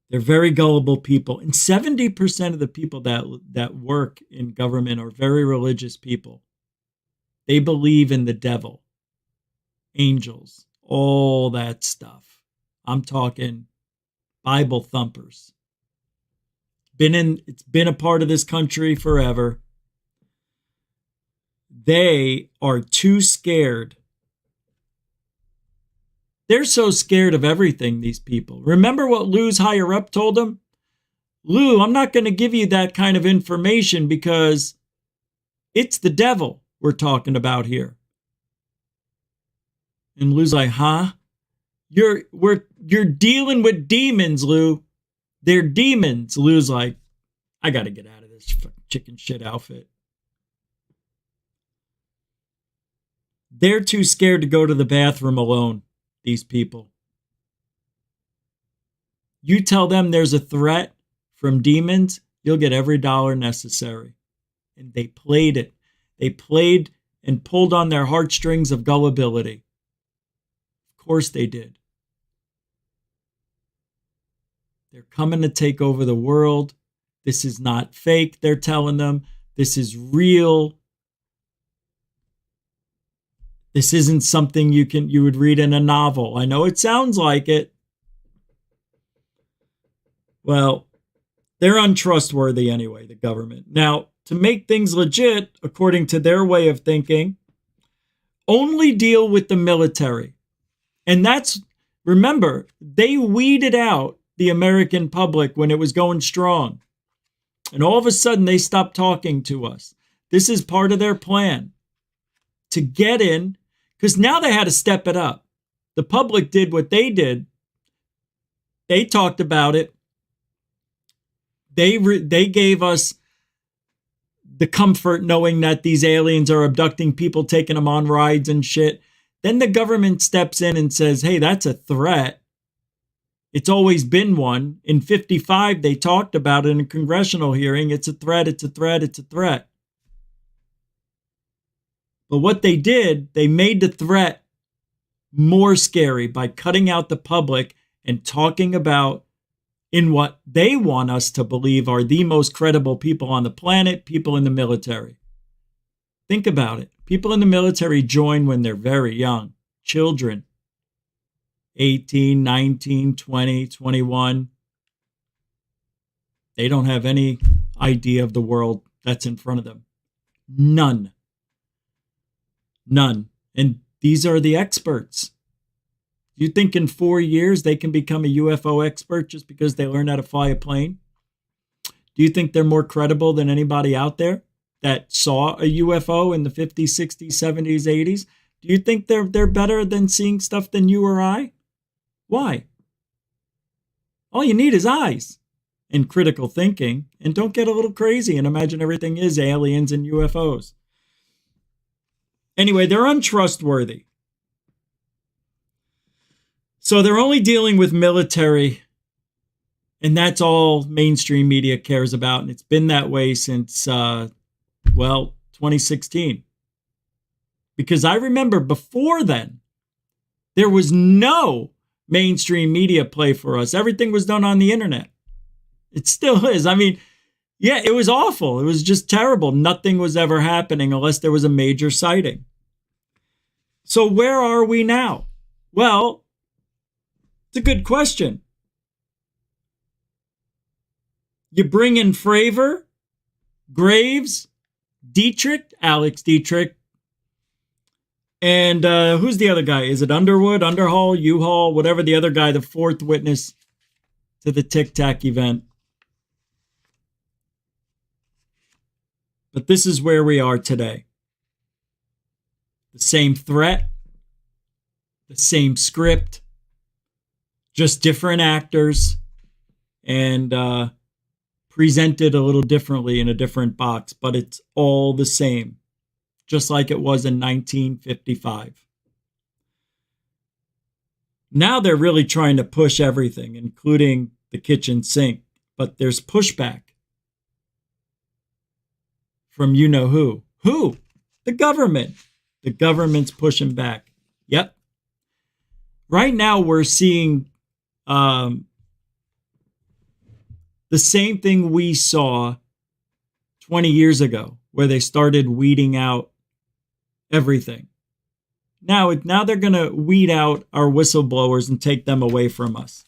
Speaker 9: They're very gullible people. And 70% of the people that work in government are very religious people. They believe in the devil, angels, all that stuff. I'm talking Bible thumpers. It's been a part of this country forever. They are too scared. They're so scared of everything, these people. Remember what Lou's higher up told them? Lou, I'm not going to give you that kind of information because it's the devil we're talking about here. And Lou's like, huh? You're dealing with demons, Lou. They're demons. Lou's like, I got to get out of this chicken shit outfit. They're too scared to go to the bathroom alone, these people. You tell them there's a threat from demons, you'll get every dollar necessary. And they played it. They played and pulled on their heartstrings of gullibility. Of course they did. They're coming to take over the world. This is not fake, they're telling them. This is real. This isn't something you would read in a novel. I know it sounds like it. Well, they're untrustworthy anyway, the government. Now, to make things legit, according to their way of thinking, only deal with the military. And remember, they weeded out the American public when it was going strong. And all of a sudden, they stopped talking to us. This is part of their plan to get in, because now they had to step it up. The public did what they did. They talked about it. They gave us the comfort knowing that these aliens are abducting people, taking them on rides and shit. Then the government steps in and says, hey, that's a threat. It's always been one. In 55, they talked about it in a congressional hearing. It's a threat, it's a threat, it's a threat. But what they did, they made the threat more scary by cutting out the public and talking about in what they want us to believe are the most credible people on the planet, people in the military. Think about it. People in the military join when they're very young. Children, 18, 19, 20, 21. They don't have any idea of the world that's in front of them. None. None. And these are the experts. You think in 4 years they can become a UFO expert just because they learn how to fly a plane? Do you think they're more credible than anybody out there that saw a UFO in the 50s, 60s, 70s, 80s? Do you think they're better than seeing stuff than you or I? Why? All you need is eyes and critical thinking, and don't get a little crazy and imagine everything is aliens and UFOs. Anyway, they're untrustworthy. So they're only dealing with military, and that's all mainstream media cares about, and it's been that way since, 2016. Because I remember before then, there was no mainstream media play for us. Everything was done on the internet. It still is. I mean, yeah, it was awful. It was just terrible. Nothing was ever happening unless there was a major sighting. So where are we now? Well, it's a good question. You bring in Fravor, Graves, Dietrich, Alex Dietrich, and who's the other guy? Is it Underwood, Underhall, U-Haul, whatever the other guy, the fourth witness to the Tic Tac event? But this is where we are today. The same threat, the same script, just different actors, and presented a little differently in a different box, but it's all the same, just like it was in 1955. Now they're really trying to push everything, including the kitchen sink, but there's pushback from you-know-who. Who? The government. The government's pushing back. Yep. Right now we're seeing the same thing we saw 20 years ago, where they started weeding out everything. Now they're going to weed out our whistleblowers and take them away from us.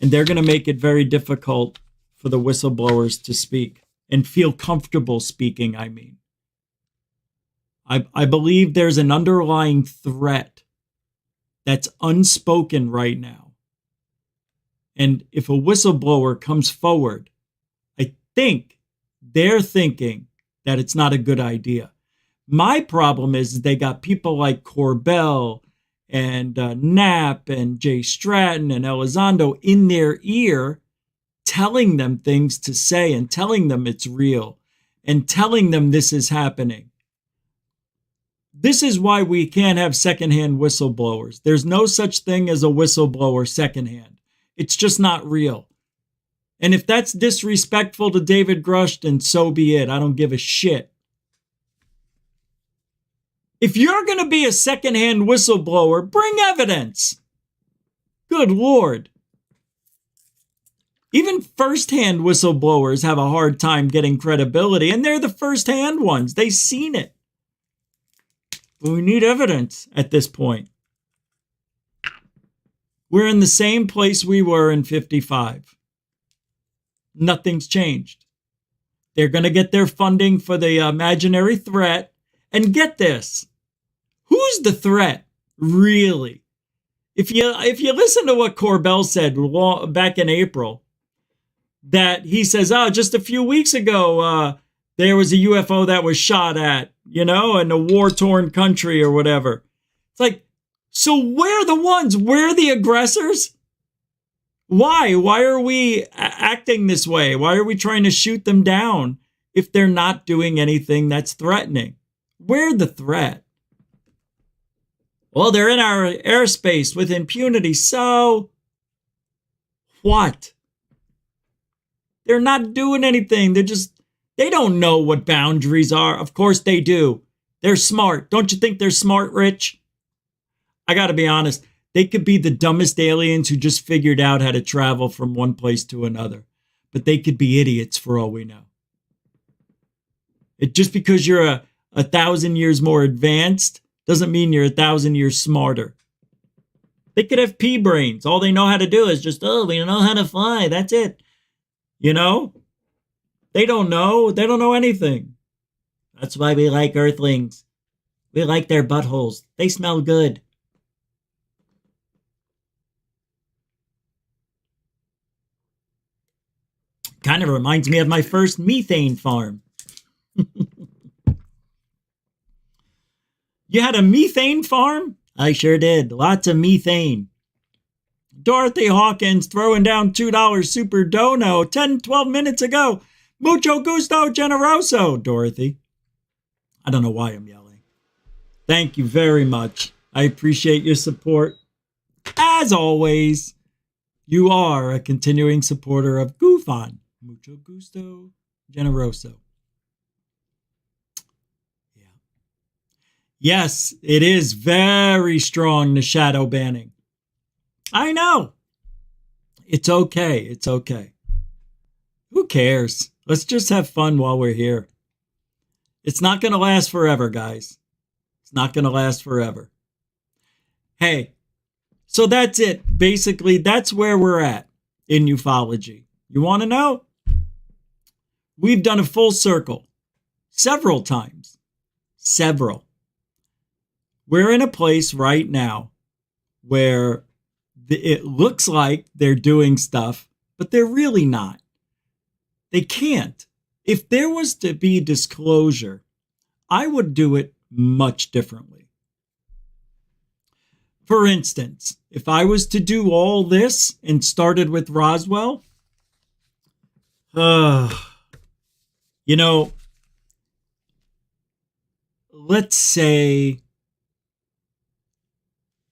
Speaker 9: And they're going to make it very difficult for the whistleblowers to speak and feel comfortable speaking, I mean. I believe there's an underlying threat that's unspoken right now. And if a whistleblower comes forward, I think they're thinking that it's not a good idea. My problem is they got people like Corbell and Knapp and Jay Stratton and Elizondo in their ear telling them things to say and telling them it's real and telling them this is happening. This is why we can't have secondhand whistleblowers. There's no such thing as a whistleblower secondhand. It's just not real. And if that's disrespectful to David Grush, then so be it. I don't give a shit. If you're going to be a secondhand whistleblower, bring evidence. Good Lord. Even first-hand whistleblowers have a hard time getting credibility, and they're the first-hand ones. They've seen it. But we need evidence at this point. We're in the same place we were in 55. Nothing's changed. They're going to get their funding for the imaginary threat. And get this. Who's the threat, really? If you listen to what Corbell said back in April, that he says, just a few weeks ago, there was a UFO that was shot at, in a war-torn country or whatever. It's like, so we're the ones, we're the aggressors? Why? Why are we acting this way? Why are we trying to shoot them down if they're not doing anything that's threatening? We're the threat. Well, they're in our airspace with impunity, so what? They're not doing anything. They don't know what boundaries are. Of course they do. They're smart. Don't you think they're smart, Rich? I got to be honest. They could be the dumbest aliens who just figured out how to travel from one place to another. But they could be idiots for all we know. Just because you're a 1,000 years more advanced doesn't mean you're 1,000 years smarter. They could have pea brains. All they know how to do is just, we know how to fly. That's it. You know? They don't know. They don't know anything. That's why we like Earthlings. We like their buttholes. They smell good. Kind of reminds me of my first methane farm. You had a methane farm? I sure did. Lots of methane. Dorothy Hawkins throwing down $2 super dono 12 minutes ago. Mucho gusto generoso, Dorothy. I don't know why I'm yelling. Thank you very much. I appreciate your support. As always, you are a continuing supporter of Goof On. Mucho gusto generoso. Yeah. Yes, it is very strong, the shadow banning. I know. It's okay. It's okay. Who cares? Let's just have fun while we're here. It's not going to last forever, guys. It's not going to last forever. Hey, so that's it. Basically, that's where we're at in ufology. You want to know? We've done a full circle several times. Several. We're in a place right now where it looks like they're doing stuff, but they're really not. They can't. If there was to be disclosure, I would do it much differently. For instance, if I was to do all this and started with Roswell, you know, let's say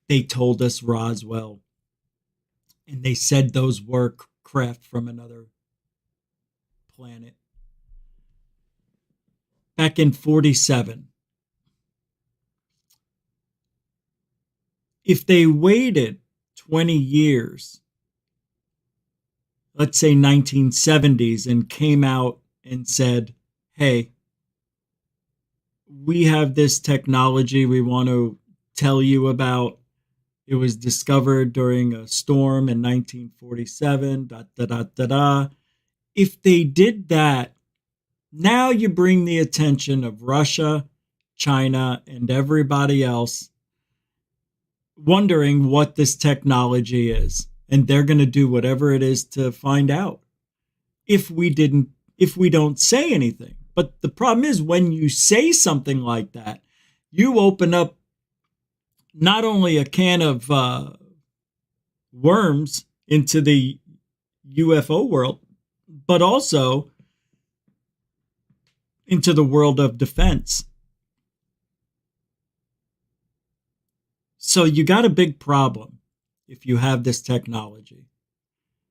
Speaker 9: they told us Roswell and they said those were craft from another planet. Back in 47. If they waited 20 years, let's say 1970s, and came out and said, hey, we have this technology we want to tell you about. It was discovered during a storm in 1947, If they did that, now you bring the attention of Russia, China, and everybody else wondering what this technology is. And they're going to do whatever it is to find out if we don't say anything. But the problem is when you say something like that, you open up not only a can of worms into the UFO world, but also into the world of defense. So you got a big problem if you have this technology.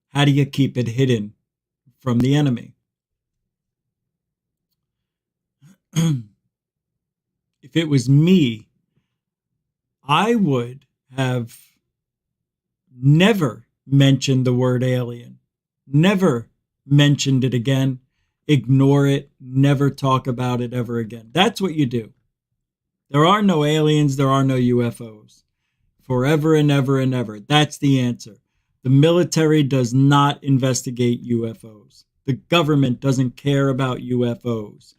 Speaker 9: How do you keep it hidden from the enemy? If it was me, I would have never mentioned the word alien, never mentioned it again, ignore it, never talk about it ever again. That's what you do. There are no aliens, there are no UFOs. Forever and ever and ever. That's the answer. The military does not investigate UFOs. The government doesn't care about UFOs.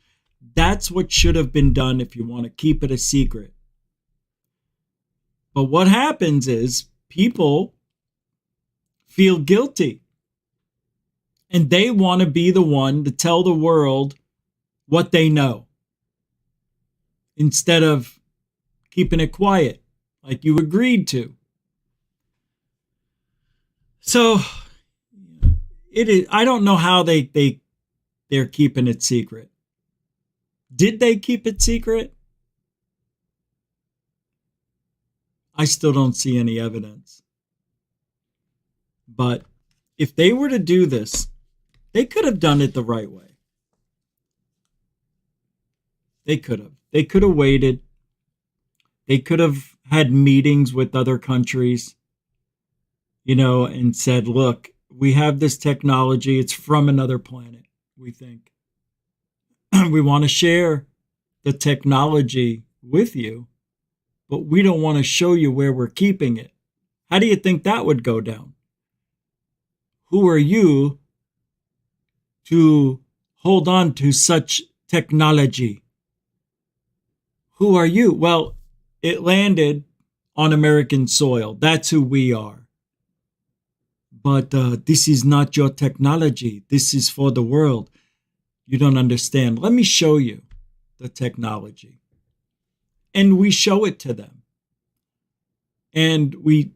Speaker 9: That's what should have been done if you want to keep it a secret. But what happens is people feel guilty. And they want to be the one to tell the world what they know, instead of keeping it quiet like you agreed to. So it is. I don't know how they're keeping it secret. Did they keep it secret? I still don't see any evidence. But if they were to do this, they could have done it the right way. They could have. They could have waited. They could have had meetings with other countries, and said, look, we have this technology. It's from another planet, we think. We want to share the technology with you, but we don't want to show you where we're keeping it. How do you think that would go down? Who are you to hold on to such technology? Who are you? Well, it landed on American soil. That's who we are. But this is not your technology. This is for the world. You don't understand. Let me show you the technology. And we show it to them. And we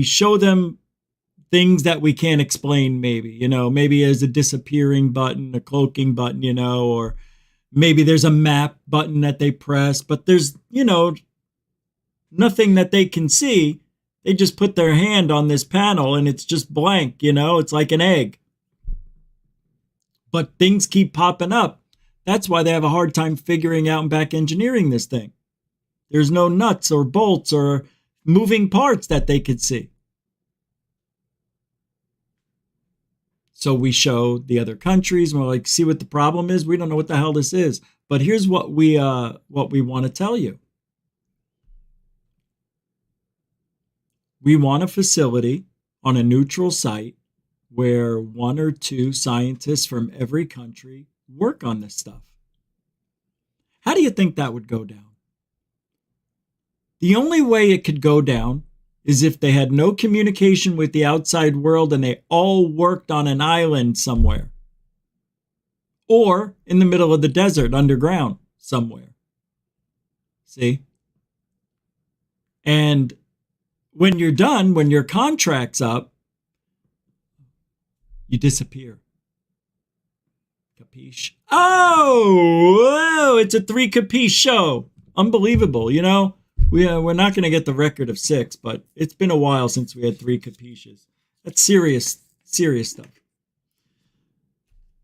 Speaker 9: show them things that we can't explain, maybe. Maybe there's a disappearing button, a cloaking button, or maybe there's a map button that they press, but there's, nothing that they can see. They just put their hand on this panel and it's just blank, it's like an egg. But things keep popping up. That's why they have a hard time figuring out and back engineering this thing. There's no nuts or bolts or moving parts that they could see. So we show the other countries and we're like, see what the problem is? We don't know what the hell this is. But here's what we want to tell you. We want a facility on a neutral site where 1 or 2 scientists from every country work on this stuff. How do you think that would go down? The only way it could go down is if they had no communication with the outside world and they all worked on an island somewhere. Or in the middle of the desert, underground somewhere. See? And when you're done, when your contract's up, you disappear. Capiche? Oh, it's a 3 capiche show. Unbelievable, We're not going to get the record of 6, but it's been a while since we had 3 capiches. That's serious stuff.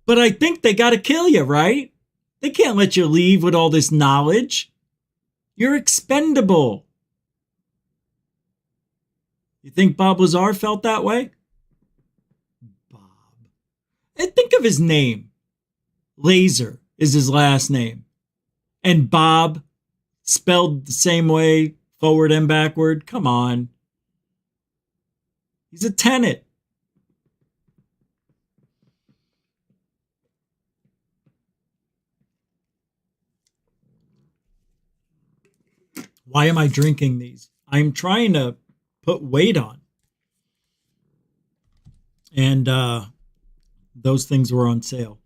Speaker 9: But I think they got to kill you, right? They can't let you leave with all this knowledge. You're expendable. You think Bob Lazar felt that way? Bob. And think of his name. Laser is his last name. And Bob, spelled the same way, forward and backward. Come on. He's a tenet. Why am I drinking these? I'm trying to put weight on. And those things were on sale.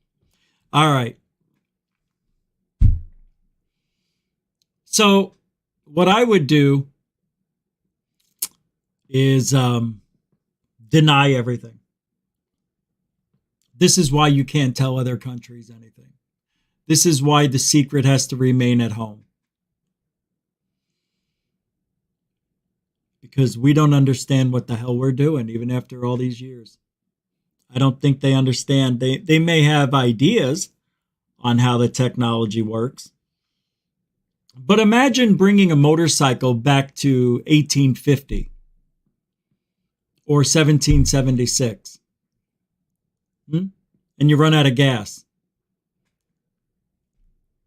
Speaker 9: All right. So what I would do is deny everything. This is why you can't tell other countries anything. This is why the secret has to remain at home. Because we don't understand what the hell we're doing, even after all these years. I don't think they understand. They may have ideas on how the technology works. But imagine bringing a motorcycle back to 1850 or 1776. And you run out of gas.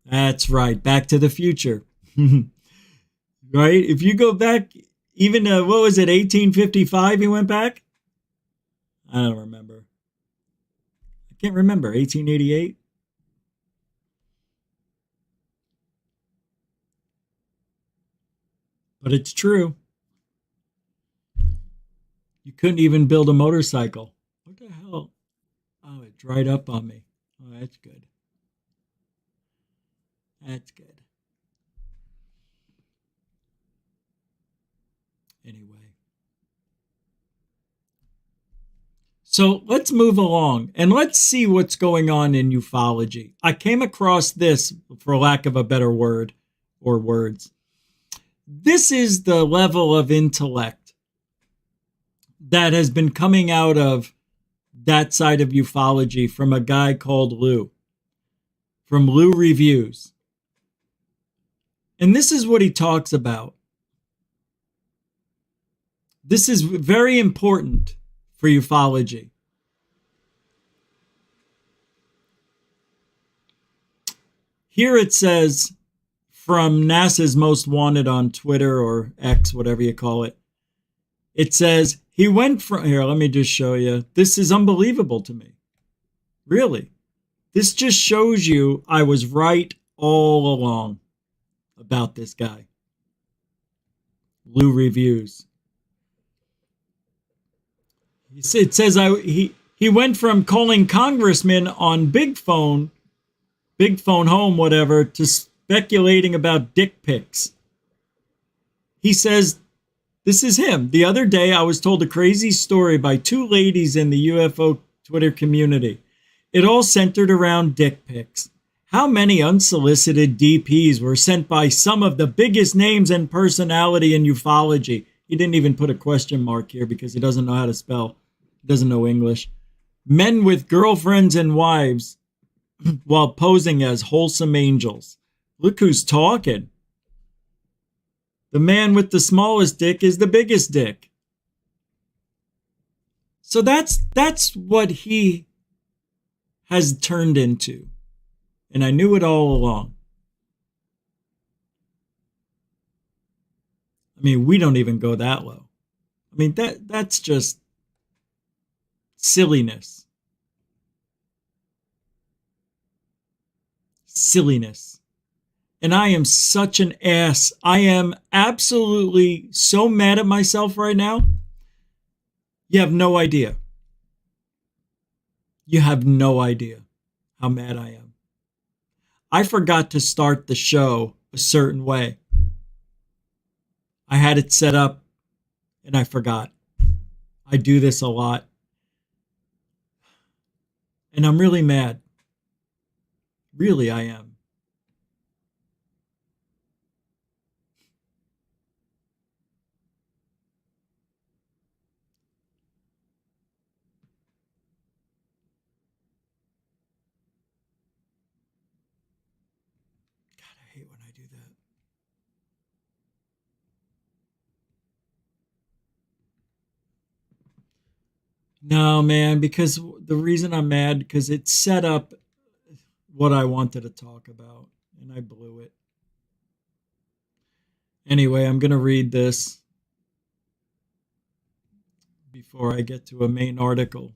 Speaker 9: That's right. Back to the Future. Right? If you go back, even, what was it, 1855 he went back? I don't remember. I can't remember. 1888? But it's true. You couldn't even build a motorcycle. What the hell? Oh, it dried up on me. Oh, that's good. That's good. Anyway. So let's move along and let's see what's going on in ufology. I came across this, for lack of a better word or words. This is the level of intellect that has been coming out of that side of ufology from a guy called Lou, from Lou Reviews. And this is what he talks about. This is very important for ufology. Here it says, from NASA's Most Wanted on Twitter or X, whatever you call it. It says, he went from, here, let me just show you. This is unbelievable to me. Really. This just shows you I was right all along about this guy. Lou Reviews. It says he went from calling congressmen on big phone home, whatever, to speculating about dick pics. He says, this is him. The other day, I was told a crazy story by two ladies in the UFO Twitter community. It all centered around dick pics. How many unsolicited DPs were sent by some of the biggest names and personality in ufology? He didn't even put a question mark here because he doesn't know how to spell. He doesn't know English. Men with girlfriends and wives while posing as wholesome angels. Look who's talking. The man with the smallest dick is the biggest dick. So that's what he has turned into. And I knew it all along. I mean, we don't even go that low. I mean, that's just silliness. Silliness. And I am such an ass. I am absolutely so mad at myself right now. You have no idea. You have no idea how mad I am. I forgot to start the show a certain way. I had it set up and I forgot. I do this a lot. And I'm really mad. Really, I am. I hate when I do that. No, man, because the reason I'm mad, because it set up what I wanted to talk about, and I blew it. Anyway, I'm going to read this before I get to a main article.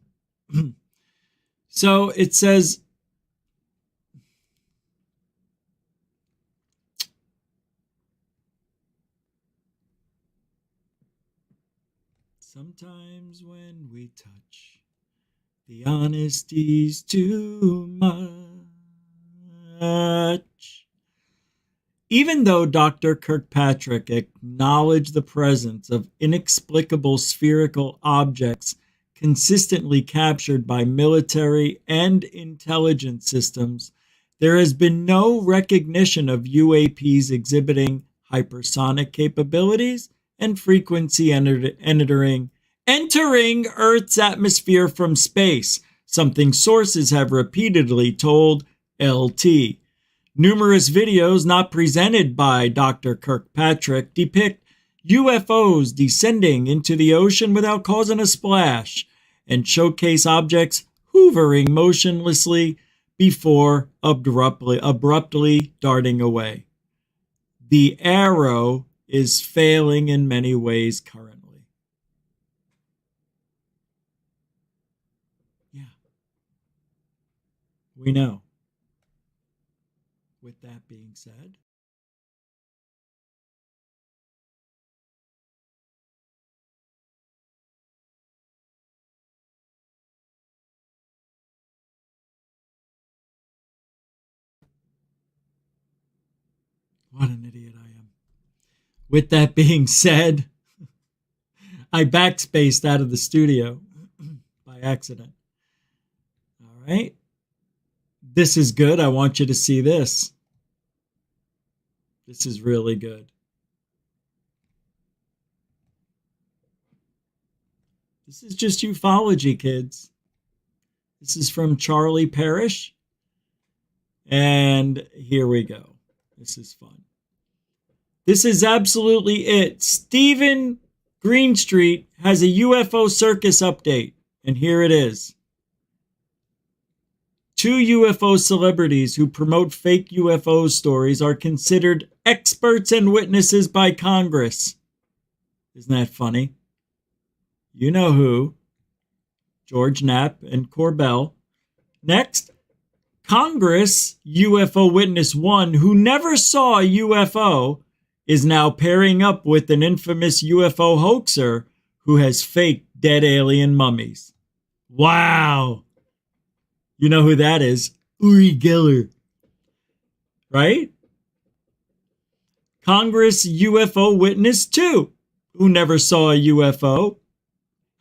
Speaker 9: So it says, sometimes when we touch, the honesty's too much. Even though Dr. Kirkpatrick acknowledged the presence of inexplicable spherical objects consistently captured by military and intelligence systems, there has been no recognition of UAPs exhibiting hypersonic capabilities and frequency entering Earth's atmosphere from space, something sources have repeatedly told LT. Numerous videos not presented by Dr. Kirkpatrick depict UFOs descending into the ocean without causing a splash and showcase objects hovering motionlessly before abruptly darting away. The arrow is failing in many ways currently. Yeah. We know. With that being said, what an idiot I am. With that being said, I backspaced out of the studio by accident. All right. This is good. I want you to see this. This is really good. This is just ufology, kids. This is from Charlie Parrish. And here we go. This is fun. This is absolutely it. Stephen Greenstreet has a UFO circus update. And here it is. 2 UFO celebrities who promote fake UFO stories are considered experts and witnesses by Congress. Isn't that funny? You know who. George Knapp and Corbell. Next, Congress UFO Witness 1, who never saw a UFO, is now pairing up with an infamous UFO hoaxer who has faked dead alien mummies. Wow. You know who that is? Uri Geller. Right? Congress UFO Witness 2, who never saw a UFO,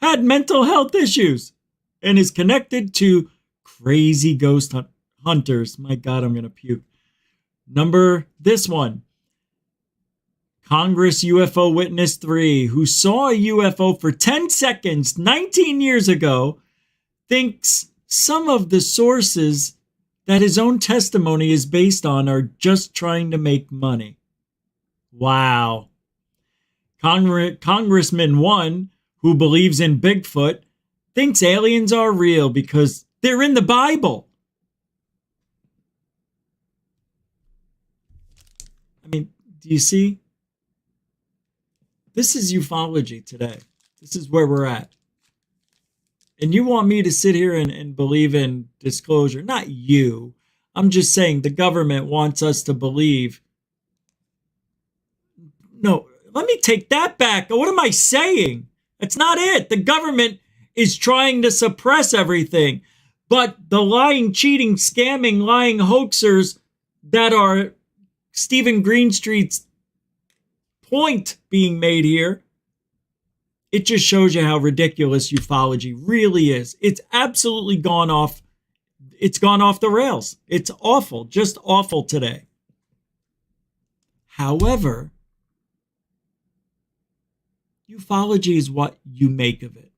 Speaker 9: had mental health issues and is connected to crazy ghost hunters. My God, I'm going to puke. This one. Congress UFO Witness 3, who saw a UFO for 10 seconds 19 years ago, thinks some of the sources that his own testimony is based on are just trying to make money. Wow. Congressman 1, who believes in Bigfoot, thinks aliens are real because they're in the Bible. I mean, do you see? This is ufology today. This is where we're at. And you want me to sit here and believe in disclosure? Not you. I'm just saying the government wants us to believe. No, let me take that back. What am I saying? That's not it. The government is trying to suppress everything. But the lying, cheating, scamming, lying hoaxers that are Stephen Greenstreet's point being made here, it just shows you how ridiculous ufology really is. It's absolutely gone off. It's gone off the rails. It's awful, just awful today. However, ufology is what you make of it.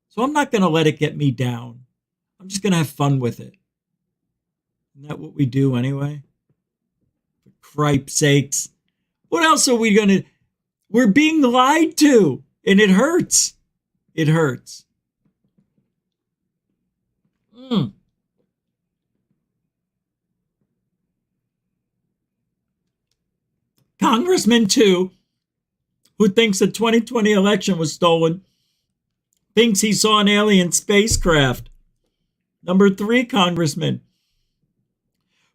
Speaker 9: So I'm not going to let it get me down. I'm just going to have fun with it. Isn't that what we do anyway? For cripe's sakes. What else are we going to... We're being lied to. And it hurts. It hurts. Congressman 2, who thinks the 2020 election was stolen, thinks he saw an alien spacecraft. Number 3, Congressman,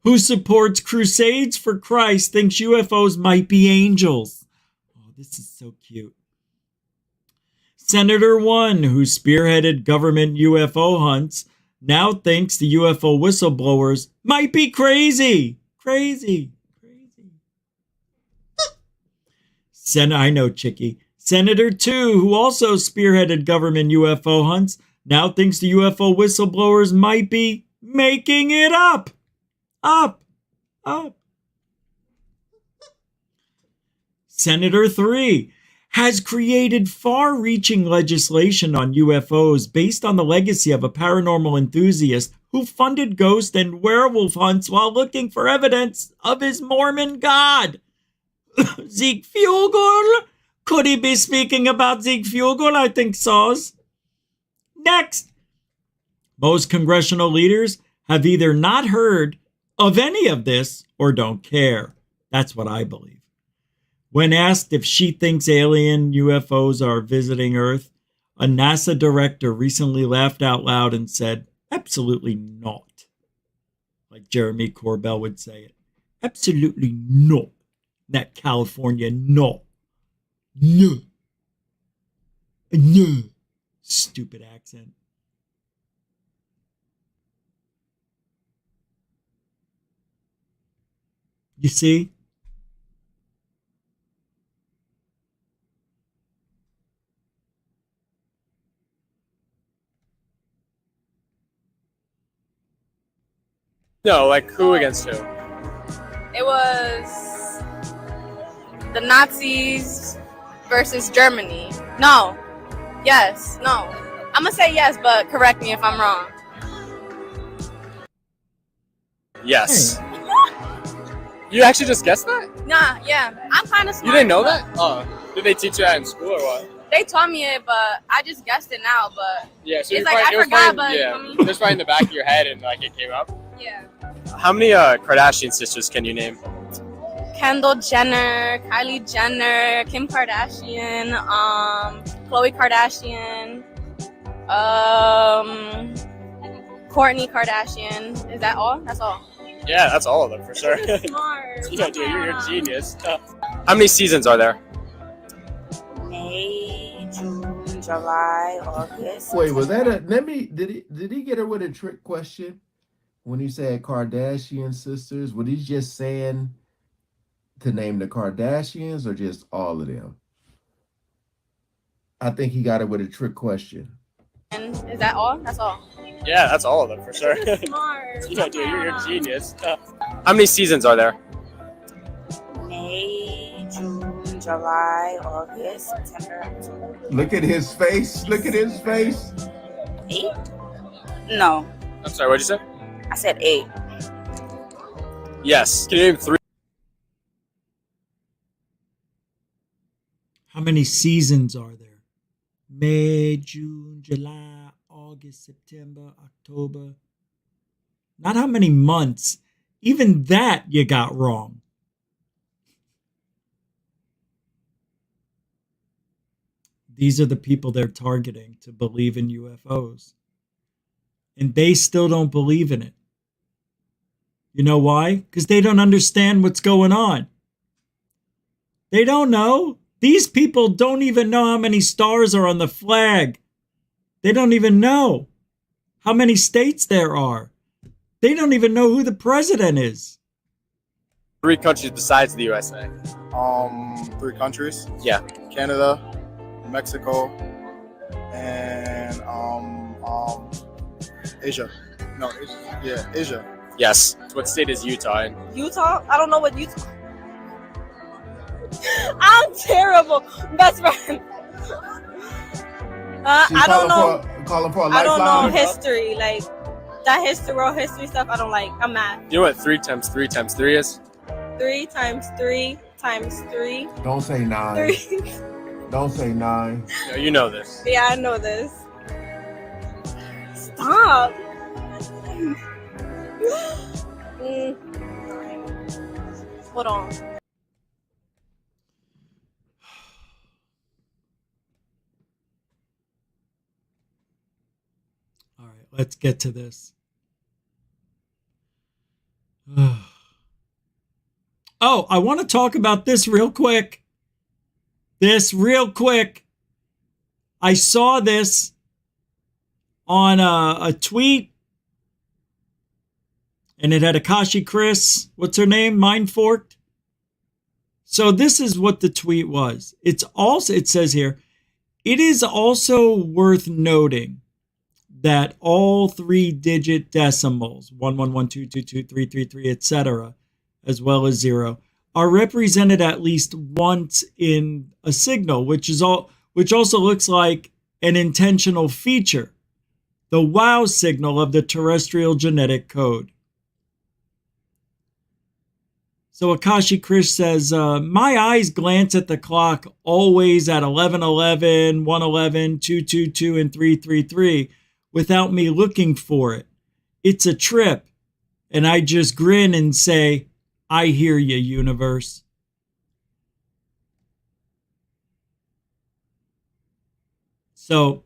Speaker 9: who supports Crusades for Christ, thinks UFOs might be angels. Oh, this is so cute. Senator 1, who spearheaded government UFO hunts, now thinks the UFO whistleblowers might be crazy. Crazy. I know, Chicky. Senator 2, who also spearheaded government UFO hunts, now thinks the UFO whistleblowers might be making it up. Up. Senator 3 has created far-reaching legislation on UFOs based on the legacy of a paranormal enthusiast who funded ghost and werewolf hunts while looking for evidence of his Mormon God. Zeke Fugel? Could he be speaking about Zeke Fugel? I think so. Next, most congressional leaders have either not heard of any of this or don't care. That's what I believe. When asked if she thinks alien UFOs are visiting Earth, a NASA director recently laughed out loud and said, absolutely not. Like Jeremy Corbell would say it. Absolutely not. That California, no. No. No. Stupid accent. You see?
Speaker 10: No, like who against who?
Speaker 11: It was the Nazis versus Germany. No. Yes. No. I'm gonna say yes, but correct me if I'm wrong.
Speaker 10: Yes. You actually just guessed that?
Speaker 11: Nah, yeah. I'm kind of smart.
Speaker 10: You didn't know that? Oh. Did they teach you that in school or what?
Speaker 11: They taught me it, but I just guessed it now. But
Speaker 10: Yeah, so
Speaker 11: it's like I forgot, but
Speaker 10: yeah,
Speaker 11: you know what I mean?
Speaker 10: just right in the back of your head and like it came up.
Speaker 11: Yeah.
Speaker 10: How many Kardashian sisters can you name?
Speaker 11: Kendall Jenner, Kylie Jenner, Kim Kardashian, Khloe Kardashian, Kourtney Kardashian. Is that all? That's all.
Speaker 10: Yeah, that's all of them for sure.
Speaker 11: Smart.
Speaker 10: Yeah, dude, you're a genius. How many seasons are there?
Speaker 12: May, June, July, August.
Speaker 6: Wait, was that a? Did he get her with a trick question when he said Kardashian sisters? Was he just saying to name the Kardashians or just all of them? I think he got it with a trick question.
Speaker 11: And is that all? That's all.
Speaker 10: Yeah, that's all of them for sure.
Speaker 11: Smart.
Speaker 10: Yeah, dude, you're a genius. How many seasons are there?
Speaker 12: May, June, July, August, September, October.
Speaker 6: Look at his face. Look at his face.
Speaker 12: 8? No.
Speaker 10: I'm sorry, what'd you say?
Speaker 12: I said 8.
Speaker 10: Yes. Can you name 3?
Speaker 9: How many seasons are there? May, June, July, August, September, October. Not how many months. Even that you got wrong. These are the people they're targeting to believe in UFOs. And they still don't believe in it. You know why? Because they don't understand what's going on. They don't know. These people don't even know how many stars are on the flag. They don't even know how many states there are. They don't even know who the president is.
Speaker 10: 3 countries besides the USA.
Speaker 13: 3 countries.
Speaker 10: Yeah.
Speaker 13: Canada, Mexico, and Asia. No, Asia. Yeah, Asia.
Speaker 10: Yes. What state is Utah in?
Speaker 11: Utah? I don't know what Utah. I'm terrible. Best friend. I don't know.
Speaker 6: Calling for a
Speaker 11: I don't know
Speaker 6: lifeline?
Speaker 11: history, like that history, world history stuff. I don't like. I'm mad.
Speaker 10: You know what 3 times 3 times 3 is?
Speaker 11: 3 times 3 times 3.
Speaker 6: Don't say 9.
Speaker 11: 3.
Speaker 6: Don't say 9.
Speaker 10: No, you know this.
Speaker 11: Yeah, I know this. Stop. Hold on.
Speaker 9: All right, let's get to this. Oh, I want to talk about this real quick. I saw this on a tweet, and it had Akashi Chris. What's her name? Mind Forked. So this is what the tweet was. It says here, it is also worth noting that all 3-digit decimals, 111222333, etc., as well as 0, are represented at least once in a signal, which also looks like an intentional feature, the wow signal of the terrestrial genetic code. So Akashi Krish says, my eyes glance at the clock always at 1111, 111, 222, and 333 without me looking for it. It's a trip. And I just grin and say, I hear you, universe. So,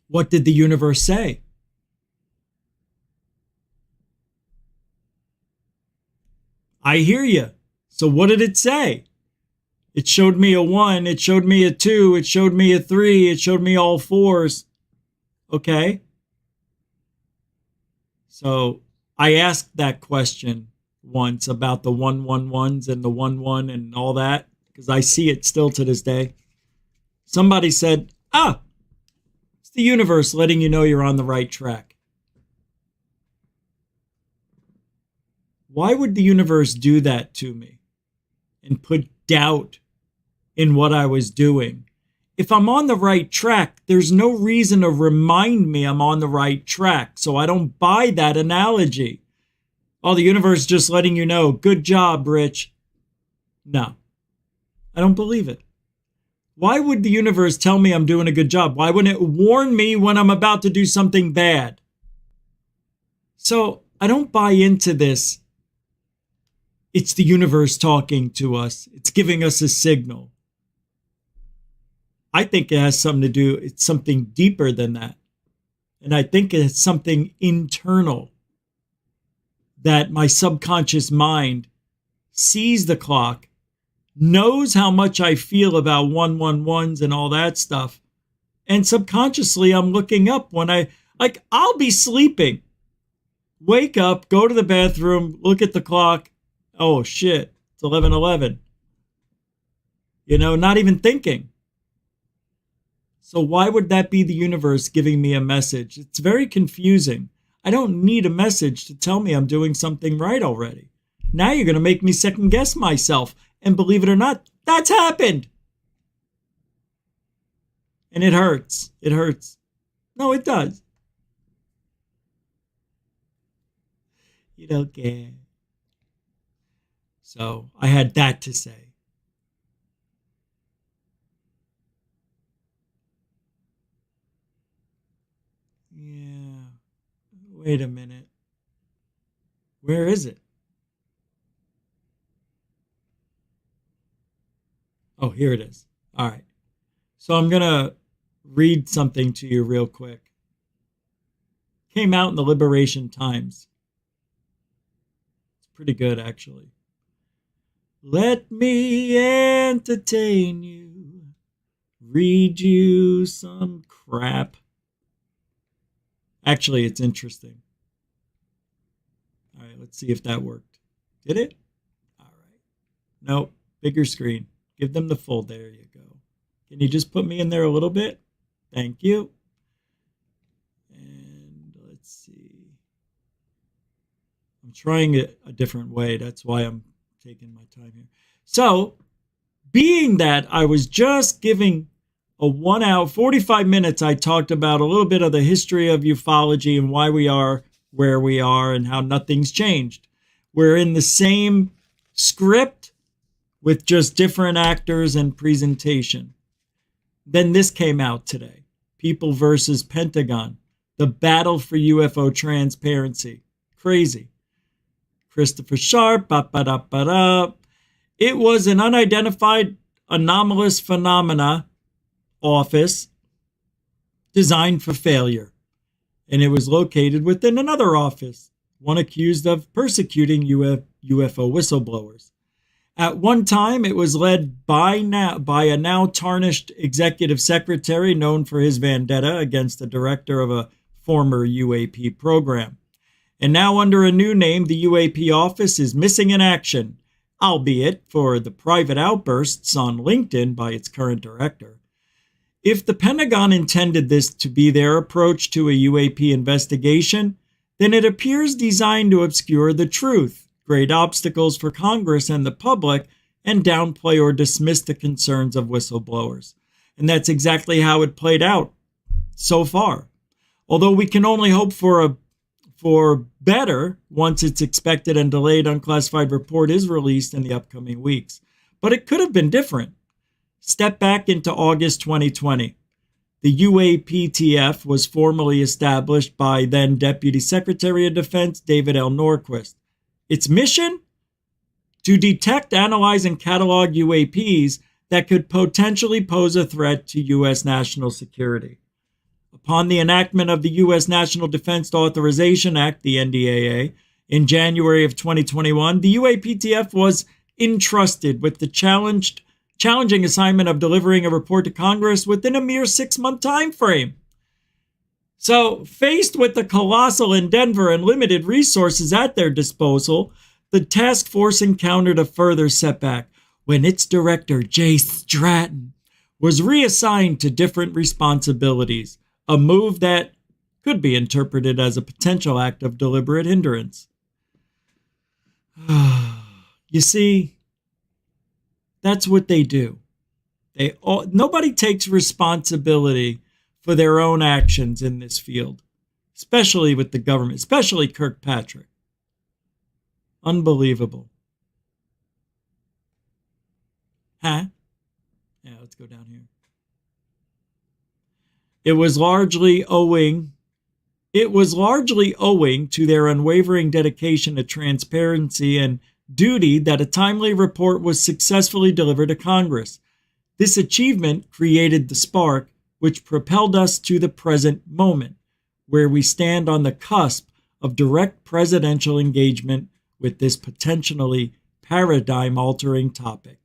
Speaker 9: what did the universe say? I hear you. So what did it say? It showed me a 1, it showed me a 2, it showed me a 3, it showed me all 4s. Okay? So I asked that question once about the 111s and the 11 and all that, because I see it still to this day. Somebody said, it's the universe letting you know you're on the right track. Why would the universe do that to me and put doubt in what I was doing? If I'm on the right track, there's no reason to remind me I'm on the right track. So I don't buy that analogy. Oh, the universe just letting you know, good job, Rich. No, I don't believe it. Why would the universe tell me I'm doing a good job? Why wouldn't it warn me when I'm about to do something bad? So I don't buy into this. It's the universe talking to us. It's giving us a signal. I think it has something to do, it's something deeper than that. And I think it's something internal that my subconscious mind sees the clock, knows how much I feel about 111s and all that stuff. And subconsciously, I'm looking up when I'll be sleeping, wake up, go to the bathroom, look at the clock. Oh shit, it's 11:11. Not even thinking. So why would that be the universe giving me a message? It's very confusing. I don't need a message to tell me I'm doing something right already. Now you're going to make me second guess myself. And believe it or not, that's happened. And it hurts. It hurts. No, it does. You don't care. So I had that to say. Yeah. Wait a minute. Where is it? Oh, here it is. All right. So I'm going to read something to you real quick. Came out in the Liberation Times. It's pretty good, actually. Let me entertain you. Read you some crap. Actually, it's interesting. All right, let's see if that worked. Did it? All right. Nope. Bigger screen. Give them the full. There you go. Can you just put me in there a little bit? Thank you. And let's see. I'm trying it a different way. That's why I'm taking my time here. So, being that I was just giving a 1 hour, 45 minutes, I talked about a little bit of the history of ufology and why we are where we are and how nothing's changed. We're in the same script with just different actors and presentation. Then this came out today. People versus Pentagon. The battle for UFO transparency. Crazy. Christopher Sharp. It was an unidentified anomalous phenomena office designed for failure. And it was located within another office, one accused of persecuting UFO whistleblowers. At one time, it was led by a now tarnished executive secretary known for his vendetta against the director of a former UAP program. And now under a new name, the UAP office is missing in action, albeit for the private outbursts on LinkedIn by its current director. If the Pentagon intended this to be their approach to a UAP investigation, then it appears designed to obscure the truth, create obstacles for Congress and the public, and downplay or dismiss the concerns of whistleblowers. And that's exactly how it played out so far. Although we can only hope for better once its expected and delayed unclassified report is released in the upcoming weeks. But it could have been different. Step back into August 2020. The UAPTF was formally established by then Deputy Secretary of Defense David L. Norquist. Its mission? To detect, analyze, and catalog UAPs that could potentially pose a threat to U.S. national security. Upon the enactment of the U.S. National Defense Authorization Act, the NDAA, in January of 2021, the UAPTF was entrusted with the challenging assignment of delivering a report to Congress within a mere 6-month time frame. So, faced with the colossal endeavor and limited resources at their disposal, the task force encountered a further setback when its director, Jay Stratton, was reassigned to different responsibilities, a move that could be interpreted as a potential act of deliberate hindrance. You see, that's what they do. Nobody takes responsibility for their own actions in this field, especially with the government, especially Kirkpatrick. Unbelievable. Huh? Yeah, let's go down here. It was largely owing to their unwavering dedication to transparency and duty that a timely report was successfully delivered to Congress. This achievement created the spark which propelled us to the present moment, where we stand on the cusp of direct presidential engagement with this potentially paradigm-altering topic.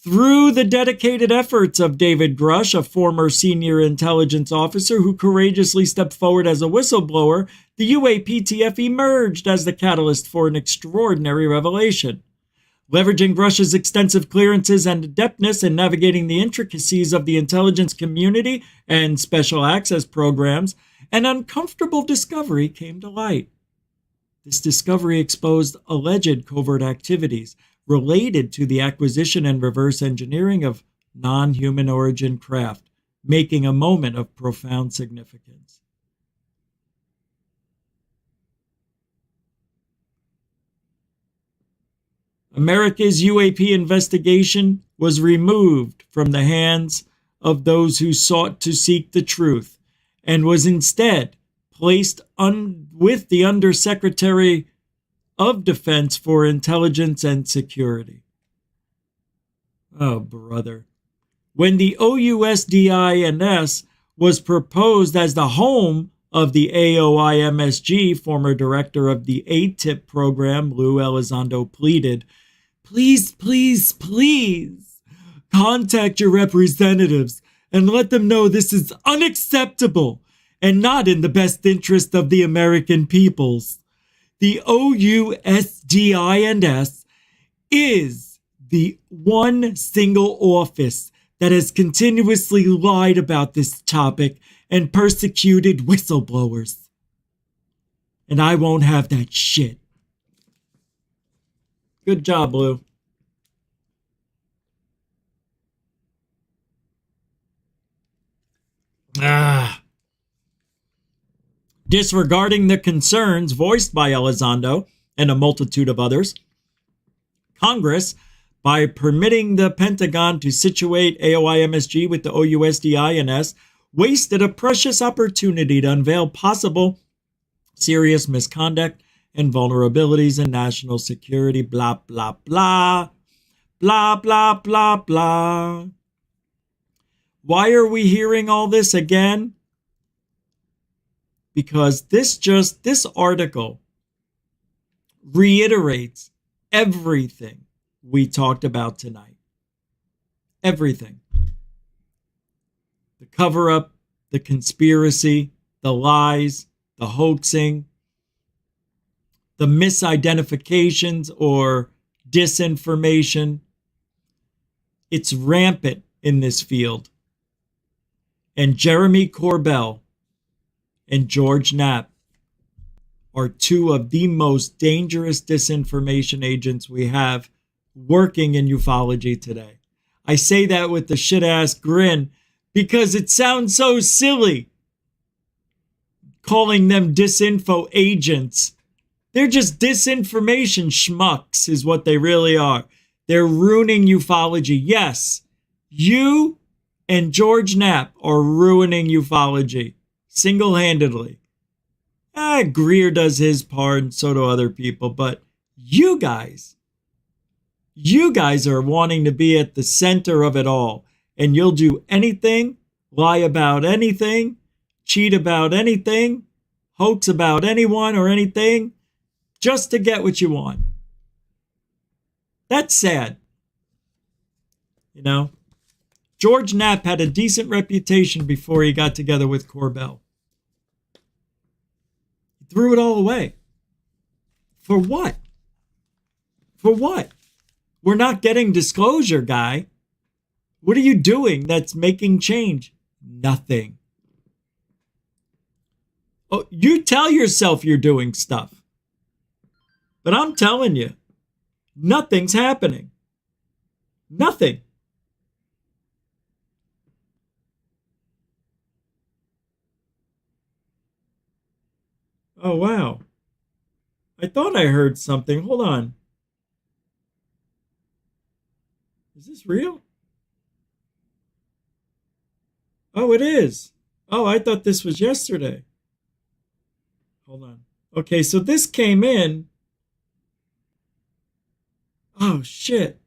Speaker 9: Through the dedicated efforts of David Grush, a former senior intelligence officer who courageously stepped forward as a whistleblower, the UAPTF emerged as the catalyst for an extraordinary revelation. Leveraging Grush's extensive clearances and adeptness in navigating the intricacies of the intelligence community and special access programs, an uncomfortable discovery came to light. This discovery exposed alleged covert activities related to the acquisition and reverse engineering of non-human origin craft, making a moment of profound significance. America's UAP investigation was removed from the hands of those who sought to seek the truth and was instead placed with the Undersecretary of Defense for Intelligence and Security. Oh, brother. When the OUSDINS was proposed as the home of the AOIMSG, former director of the ATIP program, Lou Elizondo pleaded, please, please, please contact your representatives and let them know this is unacceptable and not in the best interest of the American peoples. The OUSDINS is the one single office that has continuously lied about this topic and persecuted whistleblowers. And I won't have that shit. Good job, Lou. Disregarding the concerns voiced by Elizondo and a multitude of others, Congress, by permitting the Pentagon to situate AOIMSG with the OUSDINS, wasted a precious opportunity to unveil possible serious misconduct and vulnerabilities in national security, blah, blah, blah, blah, blah, blah, blah. Why are we hearing all this again? Because this article reiterates everything we talked about tonight. Everything. The cover-up, the conspiracy, the lies, the hoaxing, the misidentifications or disinformation. It's rampant in this field. And Jeremy Corbell and George Knapp are two of the most dangerous disinformation agents we have working in ufology today. I say that with a shit-ass grin because it sounds so silly calling them disinfo agents. They're just disinformation schmucks is what they really are. They're ruining ufology. Yes, you and George Knapp are ruining ufology single-handedly. Greer does his part and so do other people, but you guys are wanting to be at the center of it all, and you'll do anything, lie about anything, cheat about anything, hoax about anyone or anything, just to get what you want. That's sad. You know, George Knapp had a decent reputation before he got together with Corbell. He threw it all away. For what? For what? We're not getting disclosure, guy. What are you doing that's making change? Nothing. Oh, you tell yourself you're doing stuff. But I'm telling you, nothing's happening. Nothing. Oh, wow. I thought I heard something. Hold on. Is this real? Oh, it is. Oh, I thought this was yesterday. Hold on. Okay, so this came in. Oh, shit.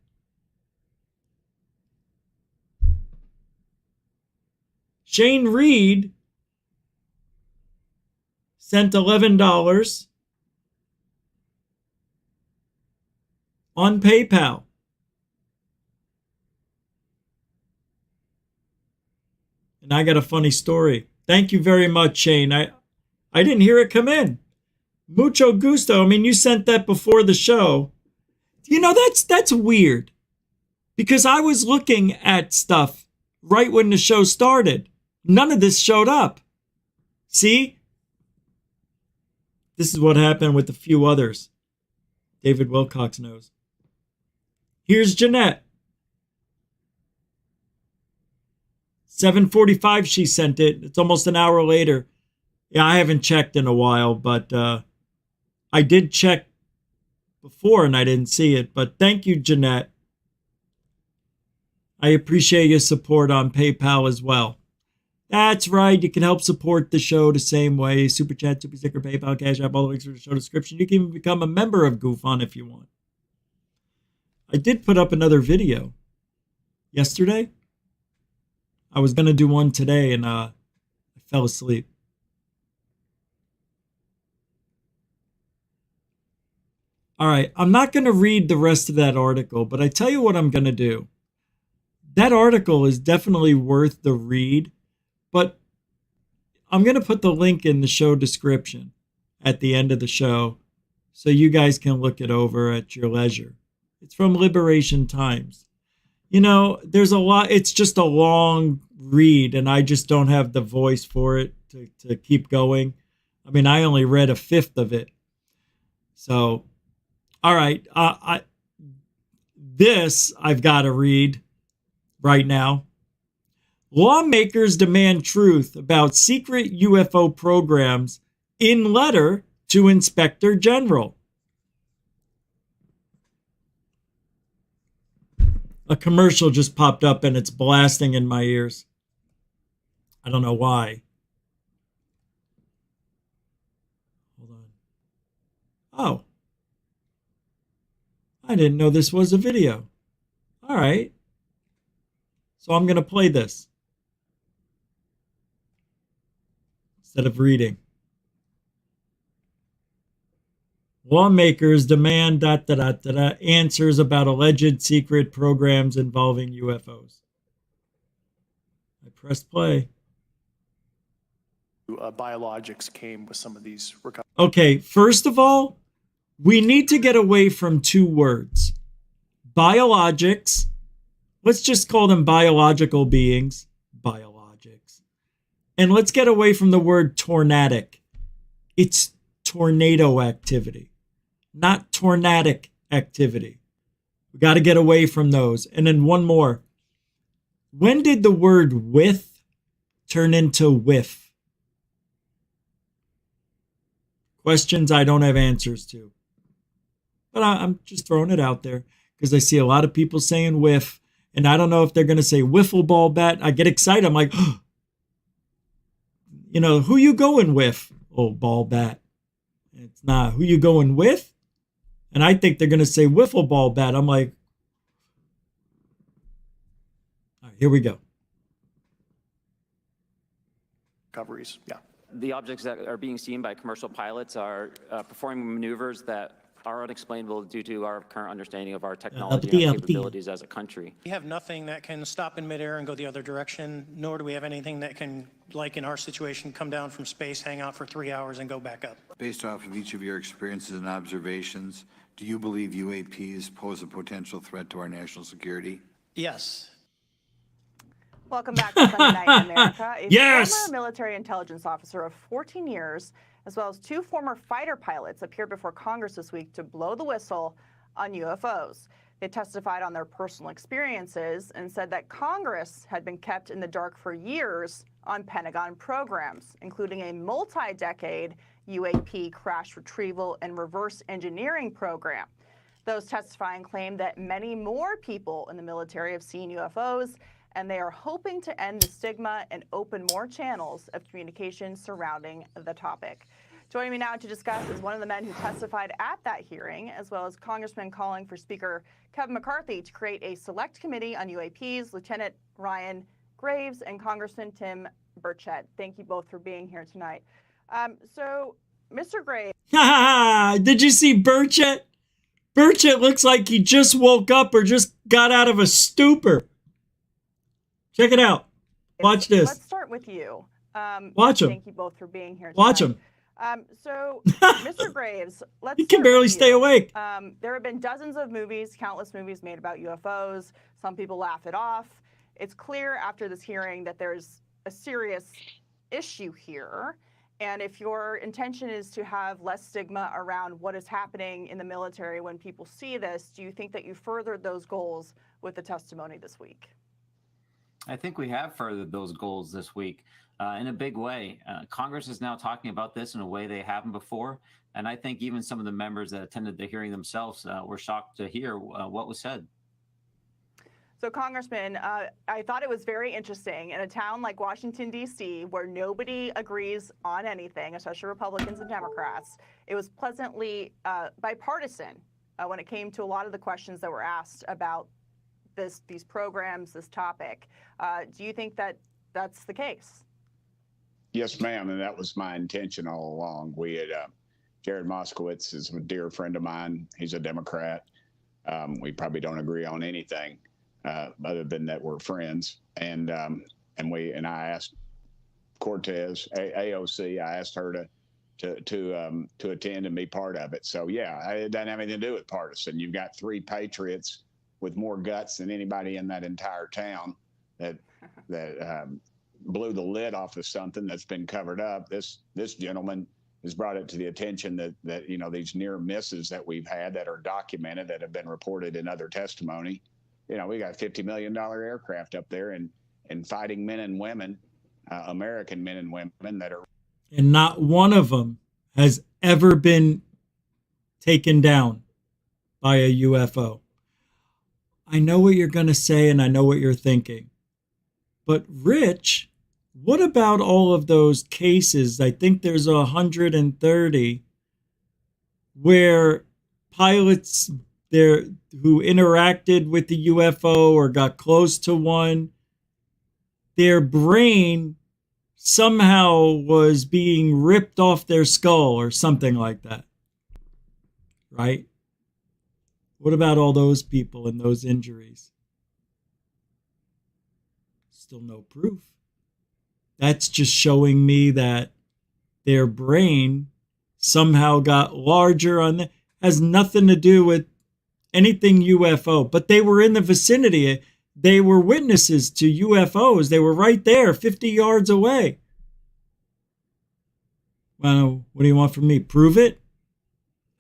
Speaker 9: Shane Reed sent $11 on PayPal. And I got a funny story. Thank you very much, Shane. I didn't hear it come in. Mucho gusto. I mean, you sent that before the show. You know, that's weird. Because I was looking at stuff right when the show started. None of this showed up. See? This is what happened with a few others. David Wilcox knows. Here's Jeanette. 7:45 she sent it. It's almost an hour later. Yeah, I haven't checked in a while, but I did check before and I didn't see it. But thank you, Jeanette. I appreciate your support on PayPal as well. That's right. You can help support the show the same way. Super Chat, Super Sticker, PayPal, Cash App, all the links in the show description. You can even become a member of Goof On if you want. I did put up another video yesterday. I was going to do one today and I fell asleep. All right, I'm not going to read the rest of that article, but I tell you what I'm going to do. That article is definitely worth the read, but I'm going to put the link in the show description at the end of the show so you guys can look it over at your leisure. It's from Liberation Times. You know, there's a lot. It's just a long read, and I just don't have the voice for it to keep going. I mean, I only read a fifth of it. So, all right. This I've got to read right now. Lawmakers demand truth about secret UFO programs in letter to Inspector General. A commercial just popped up and it's blasting in my ears. I don't know why. Hold on. Oh. I didn't know this was a video. All right. So I'm going to play this instead of reading. Lawmakers demand answers about alleged secret programs involving UFOs. I pressed play.
Speaker 14: Biologics came with some of these recoveries.
Speaker 9: Okay, first of all, we need to get away from two words. Biologics. Let's just call them biological beings. Biologics. And let's get away from the word tornadic. It's tornado activity, not tornadic activity. We got to get away from those. And then one more. When did the word with turn into whiff? Questions I don't have answers to. But I'm just throwing it out there because I see a lot of people saying whiff. And I don't know if they're going to say wiffle ball bat. I get excited. I'm like, oh, you know, who you going with? Oh, ball bat. It's not. Who you going with? And I think they're going to say wiffle ball bat. I'm like, all right, here we go.
Speaker 14: Recoveries, yeah.
Speaker 15: The objects that are being seen by commercial pilots are performing maneuvers that are unexplainable due to our current understanding of our technology and capabilities as a country.
Speaker 16: We have nothing that can stop in midair and go the other direction, nor do we have anything that can, like in our situation, come down from space, hang out for 3 hours, and go back up.
Speaker 17: Based off of each of your experiences and observations, do you believe UAPs pose a potential threat to our national security?
Speaker 16: Yes.
Speaker 18: Welcome back to Sunday Night in America. A
Speaker 9: Yes!
Speaker 18: former military intelligence officer of 14 years as well as 2 former fighter pilots appeared before Congress this week to blow the whistle on UFOs. They testified on their personal experiences and said that Congress had been kept in the dark for years on Pentagon programs, including a multi-decade UAP crash retrieval and reverse engineering program. Those testifying claimed that many more people in the military have seen UFOs, and they are hoping to end the stigma and open more channels of communication surrounding the topic. Joining me now to discuss is one of the men who testified at that hearing, as well as Congressman calling for Speaker Kevin McCarthy to create a select committee on UAPs, Lieutenant Ryan Graves and Congressman Tim Burchett. Thank you both for being here tonight. So, Mr. Graves.
Speaker 9: Did you see Burchett? Burchett looks like he just woke up or just got out of a stupor. Check it out. Watch this.
Speaker 18: Let's start with you.
Speaker 9: Watch him.
Speaker 18: Thank you both for being here tonight.
Speaker 9: Watch him.
Speaker 18: So, Mr. Graves, let's
Speaker 9: He can barely stay awake.
Speaker 18: There have been dozens of movies, countless movies made about UFOs. Some people laugh it off. It's clear after this hearing that there's a serious issue here. And if your intention is to have less stigma around what is happening in the military when people see this, do you think that you furthered those goals with the testimony this week?
Speaker 19: I think we have furthered those goals this week in a big way. Congress is now talking about this in a way they haven't before. And I think even some of the members that attended the hearing themselves were shocked to hear what was said.
Speaker 18: So, Congressman, I thought it was very interesting in a town like Washington, D.C., where nobody agrees on anything, especially Republicans and Democrats. It was pleasantly bipartisan when it came to a lot of the questions that were asked about these programs, this topic. Do you think that that's the case?
Speaker 20: Yes, ma'am, and that was my intention all along. We had Jared Moskowitz is a dear friend of mine. He's a Democrat. We probably don't agree on anything other than that we're friends. And I asked Cortez, AOC, I asked her to attend and be part of it. So yeah, it doesn't have anything to do with partisan. You've got 3 patriots with more guts than anybody in that entire town that blew the lid off of something that's been covered up. This gentleman has brought it to the attention that you know, these near misses that we've had that are documented, that have been reported in other testimony. You know, we got $50 million aircraft up there and fighting men and women, American men and women that are.
Speaker 9: And not one of them has ever been taken down by a UFO. I know what you're going to say and I know what you're thinking. But Rich, what about all of those cases? I think there's 130 where pilots there who interacted with the UFO or got close to one, their brain somehow was being ripped off their skull or something like that. Right? What about all those people and those injuries? Still no proof. That's just showing me that their brain somehow got larger on that. Has nothing to do with anything UFO, but they were in the vicinity. They were witnesses to UFOs. They were right there, 50 yards away. Well, what do you want from me? Prove it?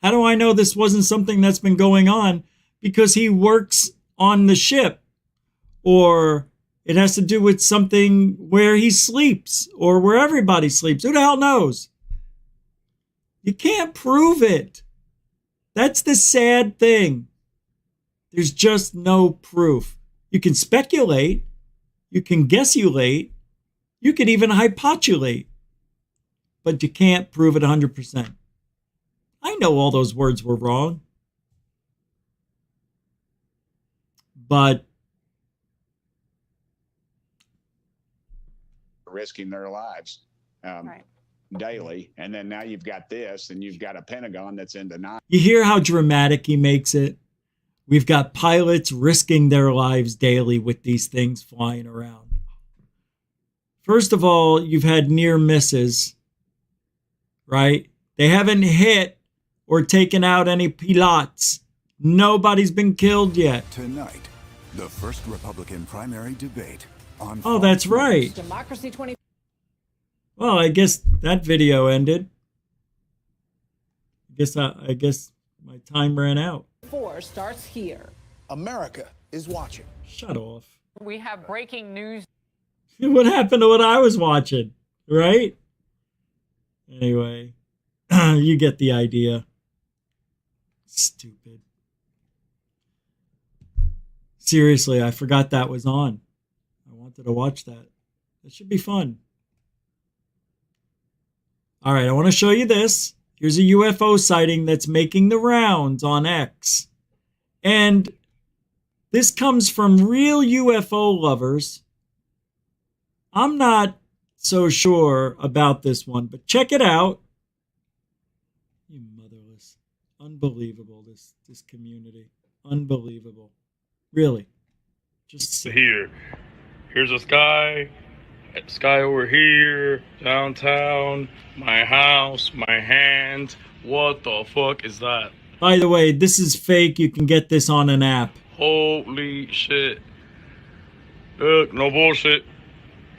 Speaker 9: How do I know this wasn't something that's been going on? Because he works on the ship. Or it has to do with something where he sleeps or where everybody sleeps. Who the hell knows? You can't prove it. That's the sad thing. There's just no proof. You can speculate. You can guessulate. You could even hypotulate. But you can't prove it 100%. I know all those words were wrong. But
Speaker 20: risking their lives daily. And then now you've got this, and you've got a Pentagon that's in denial.
Speaker 9: You hear how dramatic he makes it? We've got pilots risking their lives daily with these things flying around. First of all, you've had near misses, right? They haven't hit or taken out any pilots. Nobody's been killed yet.
Speaker 21: Tonight, the first Republican primary debate on
Speaker 9: Oh, that's right.
Speaker 22: Democracy 20.
Speaker 9: Well, I guess that video ended. I guess my time ran out.
Speaker 2: 4 starts here. America is watching.
Speaker 9: Shut off.
Speaker 2: We have breaking news.
Speaker 9: What happened to what I was watching, right? Anyway, you get the idea. Stupid. Seriously, I forgot that was on. I wanted to watch that. That should be fun. All right, I want to show you this. Here's a UFO sighting that's making the rounds on X. And this comes from real UFO lovers. I'm not so sure about this one, but check it out. You motherless. Unbelievable, this community. Unbelievable. Really. Just
Speaker 5: here. Here's a sky over here, downtown, my house, my hand. What the fuck is that?
Speaker 9: By the way, this is fake. You can get this on an app.
Speaker 5: Holy shit. Look, no bullshit.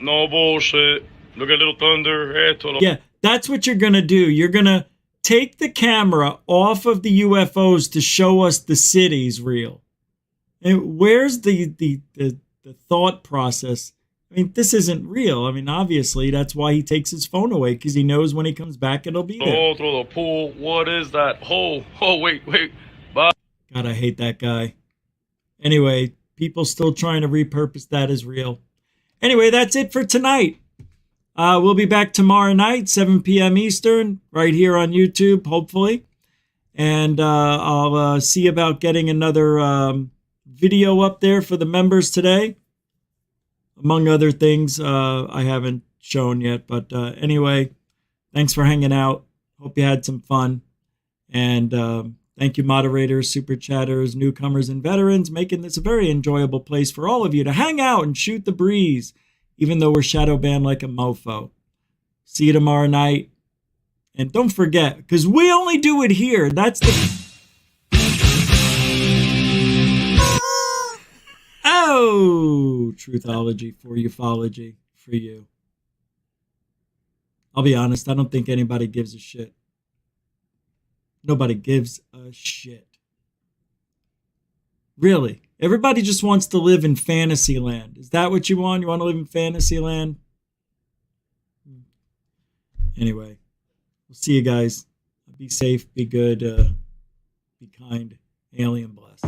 Speaker 5: No bullshit. Look at Little Thunder.
Speaker 9: Yeah, that's what you're going to do. You're going to take the camera off of the UFOs to show us the cities real. And where's the thought process? I mean, this isn't real. I mean, obviously, that's why he takes his phone away, because he knows when he comes back, it'll be there.
Speaker 5: Oh, through the pool. What is that hole? Oh, wait. Bye.
Speaker 9: God, I hate that guy. Anyway, people still trying to repurpose that as real. Anyway, that's it for tonight. We'll be back tomorrow night, 7 p.m. Eastern, right here on YouTube, hopefully. And I'll see about getting another video up there for the members today. Among other things I haven't shown yet. But anyway, thanks for hanging out. Hope you had some fun. And thank you, moderators, super chatters, newcomers, and veterans, making this a very enjoyable place for all of you to hang out and shoot the breeze, even though we're shadow banned like a mofo. See you tomorrow night. And don't forget, because we only do it here. That's the... Oh, truthology for ufology for you. I'll be honest, I don't think anybody gives a shit. Nobody gives a shit. Really. Everybody just wants to live in fantasy land. Is that what you want? You want to live in fantasy land? Anyway, we'll see you guys. Be safe, be good, be kind. Alien bless.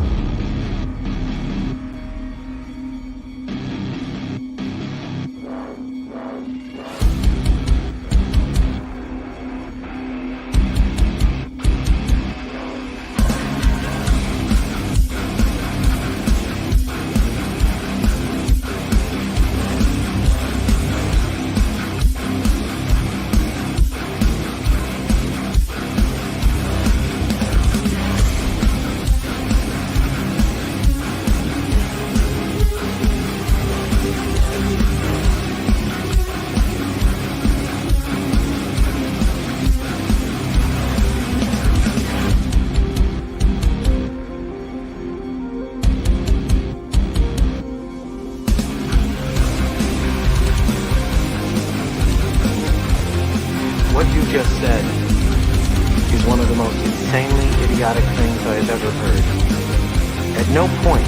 Speaker 22: What you just said is one of the most insanely idiotic things I have ever heard. At no point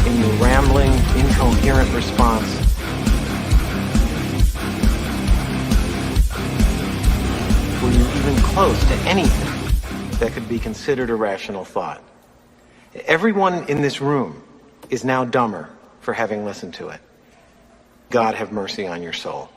Speaker 22: in your rambling, incoherent response were you even close to anything that could be considered a rational thought. Everyone in this room is now dumber for having listened to it. God have mercy on your soul.